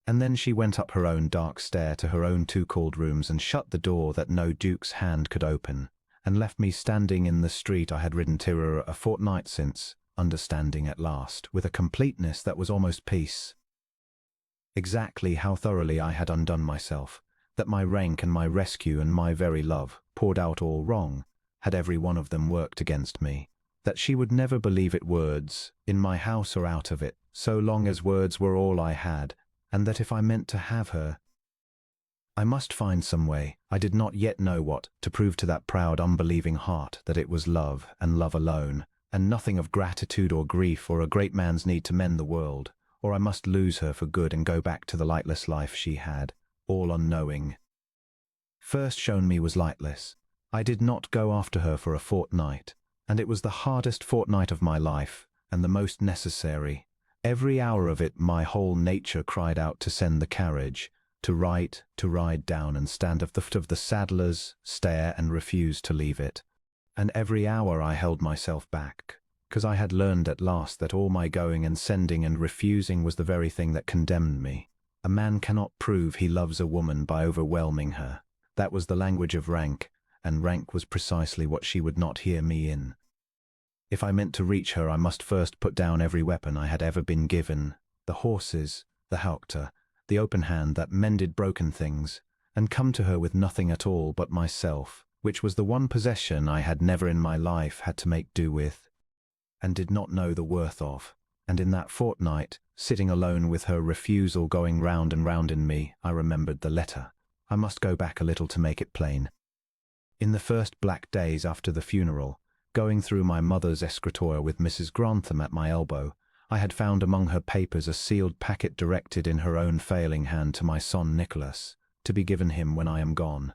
And then she went up her own dark stair to her own 2 called rooms and shut the door that no duke's hand could open, and left me standing in the street I had ridden to her a fortnight since, understanding at last, with a completeness that was almost peace, exactly how thoroughly I had undone myself, that my rank and my rescue and my very love, poured out all wrong, had every one of them worked against me, that she would never believe it words, in my house or out of it, so long as words were all I had, and that if I meant to have her, I must find some way, I did not yet know what, to prove to that proud, unbelieving heart that it was love, and love alone, and nothing of gratitude or grief or a great man's need to mend the world, or I must lose her for good and go back to the lightless life she had, all unknowing. First shown me was lightless. I did not go after her for a fortnight, and it was the hardest fortnight of my life, and the most necessary. Every hour of it my whole nature cried out to send the carriage, to write, to ride down and stand at the foot of the saddler's, stare and refuse to leave it. And every hour I held myself back, because I had learned at last that all my going and sending and refusing was the very thing that condemned me. A man cannot prove he loves a woman by overwhelming her. That was the language of rank, and rank was precisely what she would not hear me in. If I meant to reach her, I must first put down every weapon I had ever been given, the horses, the haugter, the open hand that mended broken things, and come to her with nothing at all but myself, which was the one possession I had never in my life had to make do with, and did not know the worth of. And in that fortnight, sitting alone with her refusal going round and round in me, I remembered the letter. I must go back a little to make it plain. In the first black days after the funeral, going through my mother's escritoire with Mrs. Grantham at my elbow, I had found among her papers a sealed packet directed in her own failing hand to my son Nicholas, to be given him when I am gone.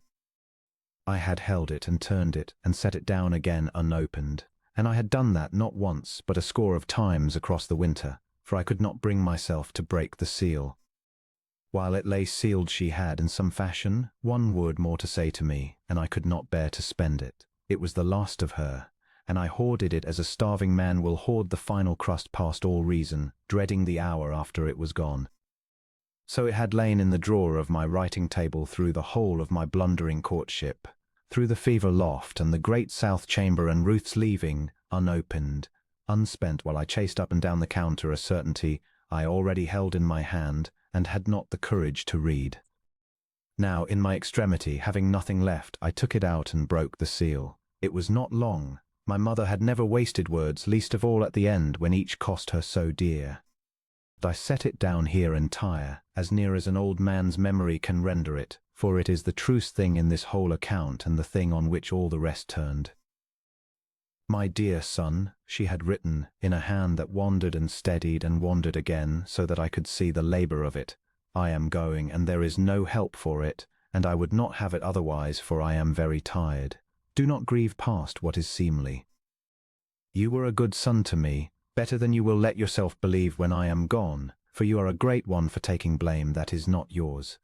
I had held it and turned it and set it down again unopened, and I had done that not once but a score of times across the winter, for I could not bring myself to break the seal. While it lay sealed she had, in some fashion, one word more to say to me, and I could not bear to spend it. It was the last of her, and I hoarded it as a starving man will hoard the final crust past all reason, dreading the hour after it was gone. So it had lain in the drawer of my writing table through the whole of my blundering courtship, through the fever loft and the great south chamber and Ruth's leaving, unopened, unspent, while I chased up and down the counter a certainty I already held in my hand and had not the courage to read. Now, in my extremity, having nothing left, I took it out and broke the seal. It was not long. My mother had never wasted words, least of all at the end when each cost her so dear. I set it down here entire, as near as an old man's memory can render it, for it is the truest thing in this whole account and the thing on which all the rest turned. My dear son, she had written, in a hand that wandered and steadied and wandered again, so that I could see the labor of it. I am going, and there is no help for it, and I would not have it otherwise, for I am very tired. Do not grieve past what is seemly. You were a good son to me, better than you will let yourself believe when I am gone, for you are a great one for taking blame that is not yours.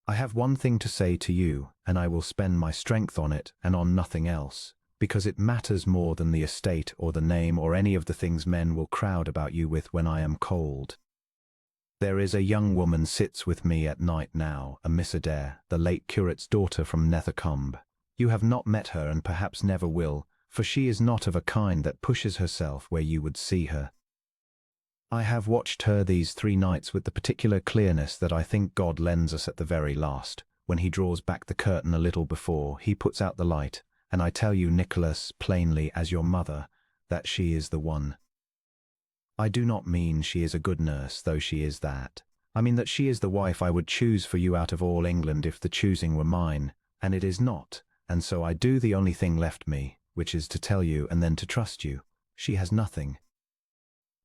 I have one thing to say to you, and I will spend my strength on it and on nothing else, because it matters more than the estate or the name or any of the things men will crowd about you with when I am cold. There is a young woman sits with me at night now, a Miss Adair, the late curate's daughter from Nethercombe. You have not met her and perhaps never will, for she is not of a kind that pushes herself where you would see her. I have watched her these 3 nights with the particular clearness that I think God lends us at the very last, when he draws back the curtain a little before he puts out the light, and I tell you, Nicholas, plainly as your mother, that she is the one. I do not mean she is a good nurse, though she is that. I mean that she is the wife I would choose for you out of all England if the choosing were mine, and it is not, and so I do the only thing left me, which is to tell you and then to trust you. She has nothing.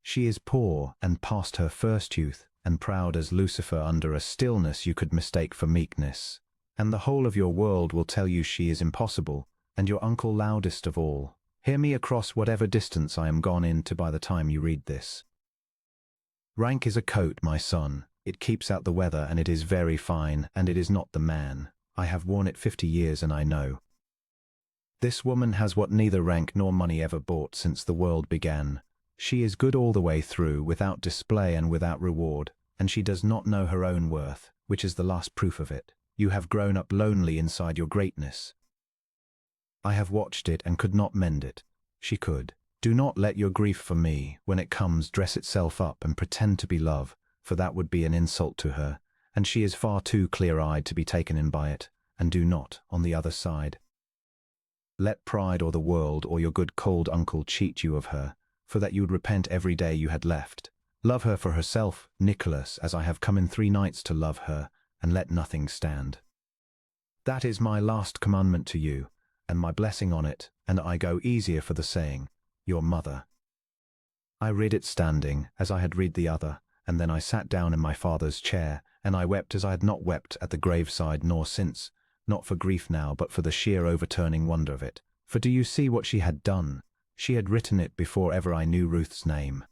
She is poor and past her first youth, and proud as Lucifer under a stillness you could mistake for meekness. And the whole of your world will tell you she is impossible, and your uncle loudest of all. Hear me across whatever distance I am gone into by the time you read this. Rank is a coat, my son. It keeps out the weather, and it is very fine, and it is not the man. I have worn it 50 years, and I know. This woman has what neither rank nor money ever bought since the world began. She is good all the way through, without display and without reward, and she does not know her own worth, which is the last proof of it. You have grown up lonely inside your greatness. I have watched it and could not mend it. She could. Do not let your grief for me, when it comes, dress itself up and pretend to be love, for that would be an insult to her, and she is far too clear-eyed to be taken in by it, and do not, on the other side, let pride or the world or your good cold uncle cheat you of her, for that you would repent every day you had left. Love her for herself, Nicholas, as I have come in 3 nights to love her, and let nothing stand. That is my last commandment to you, and my blessing on it, and I go easier for the saying, your mother. I read it standing, as I had read the other, and then I sat down in my father's chair, and I wept as I had not wept at the graveside nor since, not for grief now, but for the sheer overturning wonder of it. For do you see what she had done? She had written it before ever I knew Ruth's name.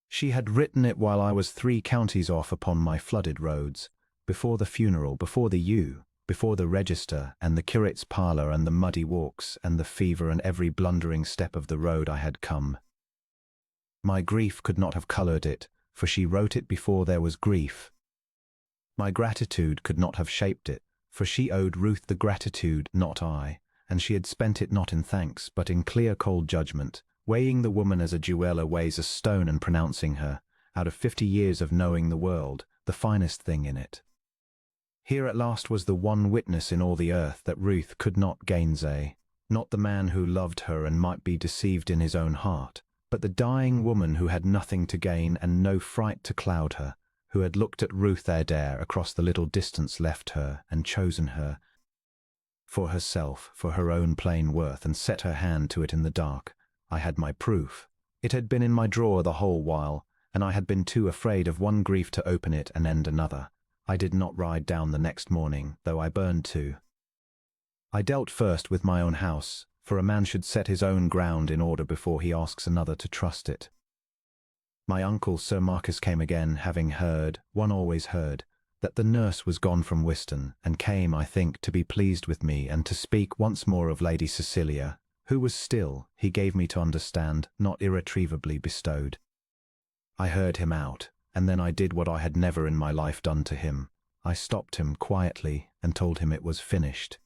She had written it while I was 3 counties off upon my flooded roads, before the funeral, before the ewe, before the register, and the curate's parlour, and the muddy walks, and the fever, and every blundering step of the road I had come. My grief could not have coloured it, for she wrote it before there was grief. My gratitude could not have shaped it, for she owed Ruth the gratitude, not I, and she had spent it not in thanks, but in clear cold judgment, weighing the woman as a jeweller weighs a stone and pronouncing her, out of 50 years of knowing the world, the finest thing in it. Here at last was the one witness in all the earth that Ruth could not gainsay, not the man who loved her and might be deceived in his own heart, but the dying woman who had nothing to gain and no fright to cloud her, who had looked at Ruth Adair across the little distance left her and chosen her for herself, for her own plain worth, and set her hand to it in the dark. I had my proof. It had been in my drawer the whole while, and I had been too afraid of one grief to open it and end another. I did not ride down the next morning, though I burned to. I dealt first with my own house, for a man should set his own ground in order before he asks another to trust it. My uncle Sir Marcus came again, having heard, one always heard, that the nurse was gone from Wiston, and came, I think, to be pleased with me and to speak once more of Lady Cecilia, who was still, he gave me to understand, not irretrievably bestowed. I heard him out, and then I did what I had never in my life done to him. I stopped him quietly and told him it was finished.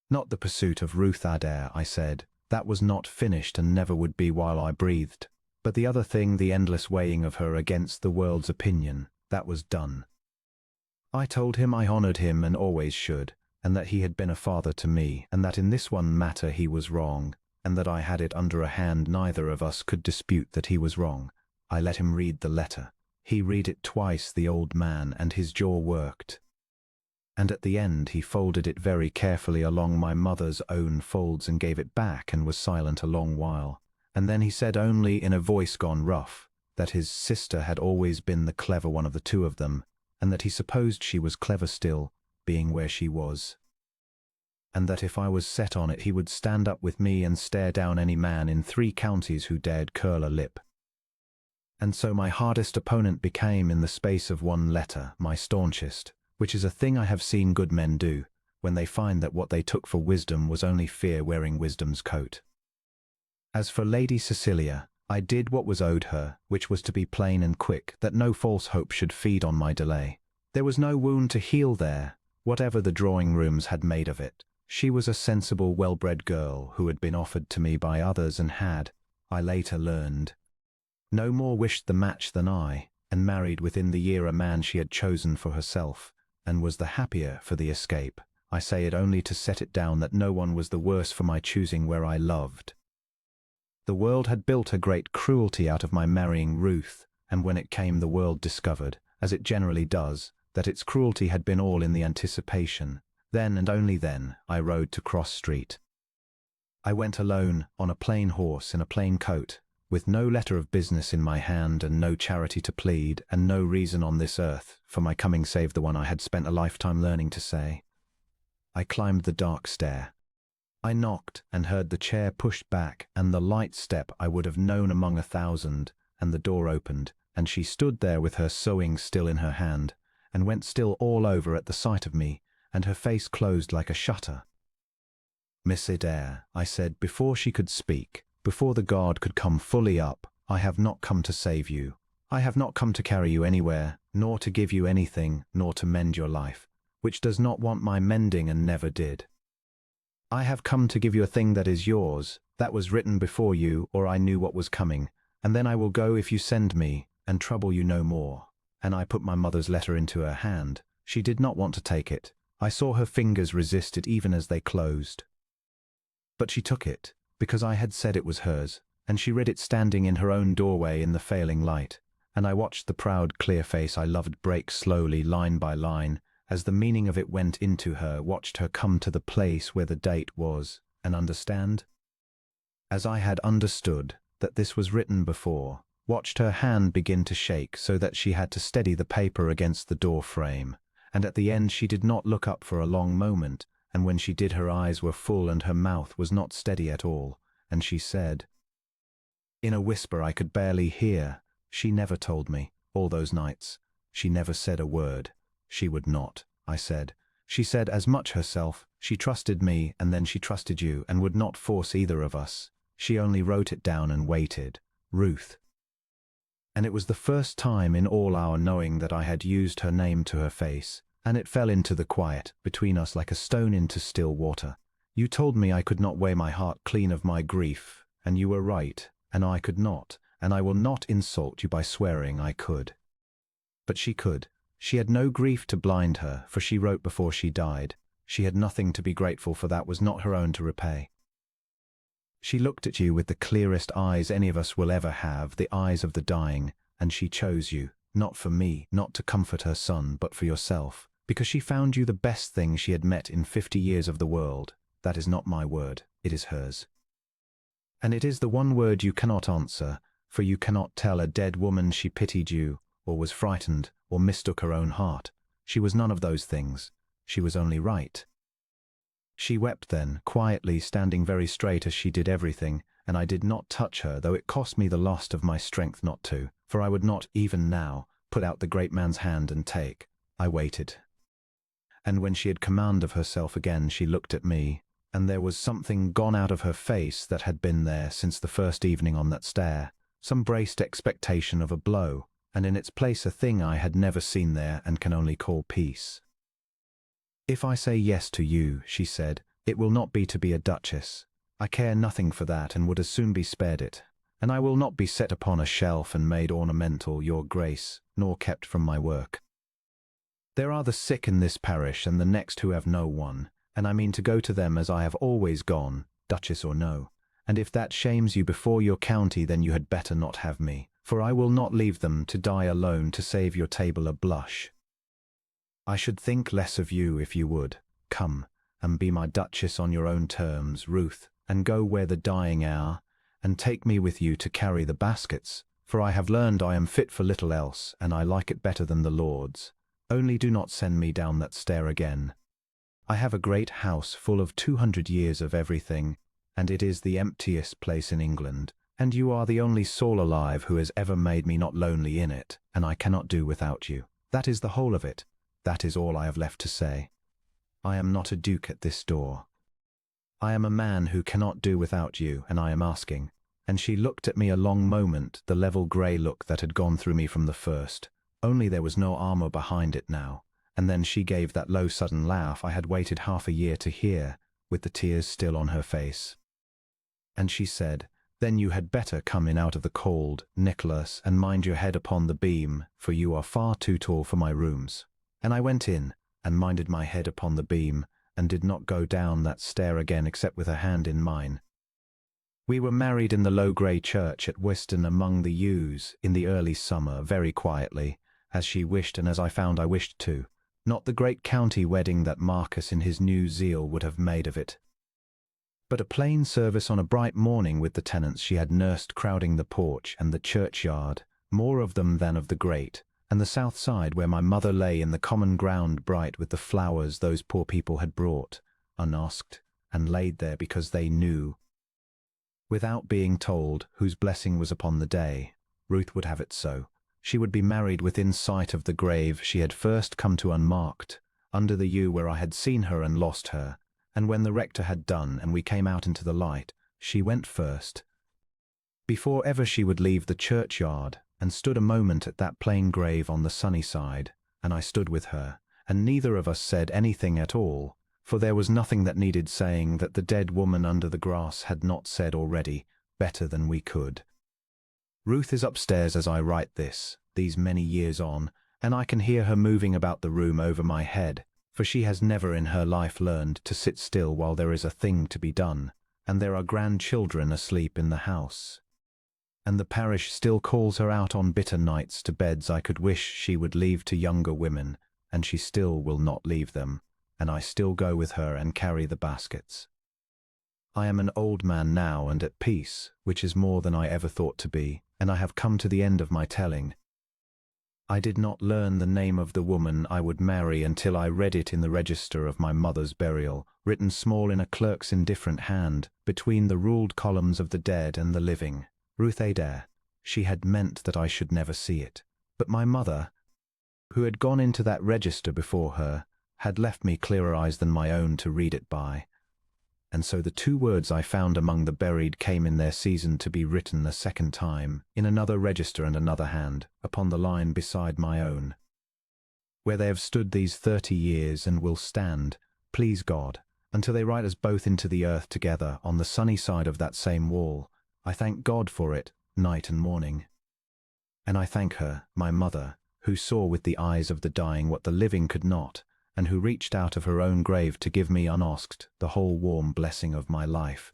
Not the pursuit of Ruth Adair, I said. That was not finished and never would be while I breathed. But the other thing, the endless weighing of her against the world's opinion, that was done. I told him I honoured him and always should, and that he had been a father to me, and that in this one matter he was wrong, and that I had it under a hand neither of us could dispute that he was wrong. I let him read the letter. He read it twice, the old man, and his jaw worked. And at the end he folded it very carefully along my mother's own folds and gave it back and was silent a long while. And then he said, only in a voice gone rough, that his sister had always been the clever one of the two of them, and that he supposed she was clever still, being where she was. And that if I was set on it he would stand up with me and stare down any man in 3 counties who dared curl a lip. And so my hardest opponent became, in the space of 1 letter, my staunchest, which is a thing I have seen good men do, when they find that what they took for wisdom was only fear wearing wisdom's coat. As for Lady Cecilia, I did what was owed her, which was to be plain and quick, that no false hope should feed on my delay. There was no wound to heal there, whatever the drawing-rooms had made of it. She was a sensible, well-bred girl who had been offered to me by others and had, I later learned, no more wished the match than I, and married within the year a man she had chosen for herself, and was the happier for the escape. I say it only to set it down that no one was the worse for my choosing where I loved. The world had built a great cruelty out of my marrying Ruth, and when it came the world discovered, as it generally does, that its cruelty had been all in the anticipation. Then and only then I rode to Cross Street. I went alone, on a plain horse, in a plain coat, with no letter of business in my hand and no charity to plead, and no reason on this earth for my coming save the one I had spent a lifetime learning to say. I climbed the dark stair. I knocked and heard the chair pushed back and the light step I would have known among 1,000, and the door opened, and she stood there with her sewing still in her hand, and went still all over at the sight of me, and her face closed like a shutter. Miss Adair, I said, before she could speak, before the guard could come fully up, I have not come to save you. I have not come to carry you anywhere, nor to give you anything, nor to mend your life, which does not want my mending and never did. I have come to give you a thing that is yours, that was written before you, or I knew what was coming, and then I will go if you send me, and trouble you no more. And I put my mother's letter into her hand. She did not want to take it. I saw her fingers resist it even as they closed. But she took it, because I had said it was hers, and she read it standing in her own doorway in the failing light, and I watched the proud, clear face I loved break slowly, line by line, as the meaning of it went into her, watched her come to the place where the date was, and understand, as I had understood, that this was written before, watched her hand begin to shake so that she had to steady the paper against the door frame, and at the end she did not look up for a long moment, and when she did her eyes were full and her mouth was not steady at all, and she said, in a whisper I could barely hear, she never told me, all those nights, she never said a word. She would not, I said. She said as much herself. She trusted me, and then she trusted you, and would not force either of us. She only wrote it down and waited. Ruth. And it was the first time in all our knowing that I had used her name to her face, and it fell into the quiet between us like a stone into still water. You told me I could not weigh my heart clean of my grief, and you were right, and I could not, and I will not insult you by swearing I could. But she could. She had no grief to blind her, for she wrote before she died. She had nothing to be grateful for that was not her own to repay. She looked at you with the clearest eyes any of us will ever have, the eyes of the dying, and she chose you, not for me, not to comfort her son, but for yourself, because she found you the best thing she had met in 50 years of the world. That is not my word, it is hers. And it is the one word you cannot answer, for you cannot tell a dead woman she pitied you, or was frightened, or mistook her own heart. She was none of those things. She was only right. She wept then, quietly, standing very straight as she did everything, and I did not touch her, though it cost me the loss of my strength not to, for I would not, even now, put out the great man's hand and take. I waited. And when she had command of herself again, she looked at me, and there was something gone out of her face that had been there since the first evening on that stair, some braced expectation of a blow, and in its place a thing I had never seen there and can only call peace. If I say yes to you, she said, it will not be to be a duchess. I care nothing for that and would as soon be spared it. And I will not be set upon a shelf and made ornamental, your grace, nor kept from my work. There are the sick in this parish and the next who have no one, and I mean to go to them as I have always gone, duchess or no. And if that shames you before your county, then you had better not have me, for I will not leave them to die alone to save your table a blush. I should think less of you if you would. Come, and be my duchess on your own terms, Ruth, and go where the dying are, and take me with you to carry the baskets, for I have learned I am fit for little else, and I like it better than the lords. Only do not send me down that stair again. I have a great house full of 200 years of everything, and it is the emptiest place in England, and you are the only soul alive who has ever made me not lonely in it, and I cannot do without you. That is the whole of it. That is all I have left to say. I am not a duke at this door. I am a man who cannot do without you, and I am asking. And she looked at me a long moment, the level grey look that had gone through me from the first, only there was no armour behind it now, and then she gave that low sudden laugh I had waited half a year to hear, with the tears still on her face. And she said, "Then you had better come in out of the cold, Nicholas, and mind your head upon the beam, for you are far too tall for my rooms." And I went in, and minded my head upon the beam, and did not go down that stair again except with her hand in mine. We were married in the low grey church at Whiston among the yews in the early summer, very quietly, as she wished and as I found I wished too. Not the great county wedding that Marcus in his new zeal would have made of it, but a plain service on a bright morning with the tenants she had nursed crowding the porch and the churchyard, more of them than of the great, and the south side where my mother lay in the common ground bright with the flowers those poor people had brought, unasked, and laid there because they knew, without being told, whose blessing was upon the day. Ruth would have it so. She would be married within sight of the grave she had first come to unmarked, under the yew where I had seen her and lost her, and when the rector had done and we came out into the light, she went first, before ever she would leave the churchyard, and stood a moment at that plain grave on the sunny side, and I stood with her, and neither of us said anything at all, for there was nothing that needed saying that the dead woman under the grass had not said already, better than we could. Ruth is upstairs as I write this, these many years on, and I can hear her moving about the room over my head, for she has never in her life learned to sit still while there is a thing to be done, and there are grandchildren asleep in the house. And the parish still calls her out on bitter nights to beds I could wish she would leave to younger women, and she still will not leave them, and I still go with her and carry the baskets. I am an old man now and at peace, which is more than I ever thought to be, and I have come to the end of my telling. I did not learn the name of the woman I would marry until I read it in the register of my mother's burial, written small in a clerk's indifferent hand, between the ruled columns of the dead and the living. Ruth Adair. She had meant that I should never see it. But my mother, who had gone into that register before her, had left me clearer eyes than my own to read it by. And so the two words I found among the buried came in their season to be written a second time, in another register and another hand, upon the line beside my own, where they have stood these 30 years and will stand, please God, until they write us both into the earth together on the sunny side of that same wall. I thank God for it, night and morning. And I thank her, my mother, who saw with the eyes of the dying what the living could not, and who reached out of her own grave to give me unasked the whole warm blessing of my life.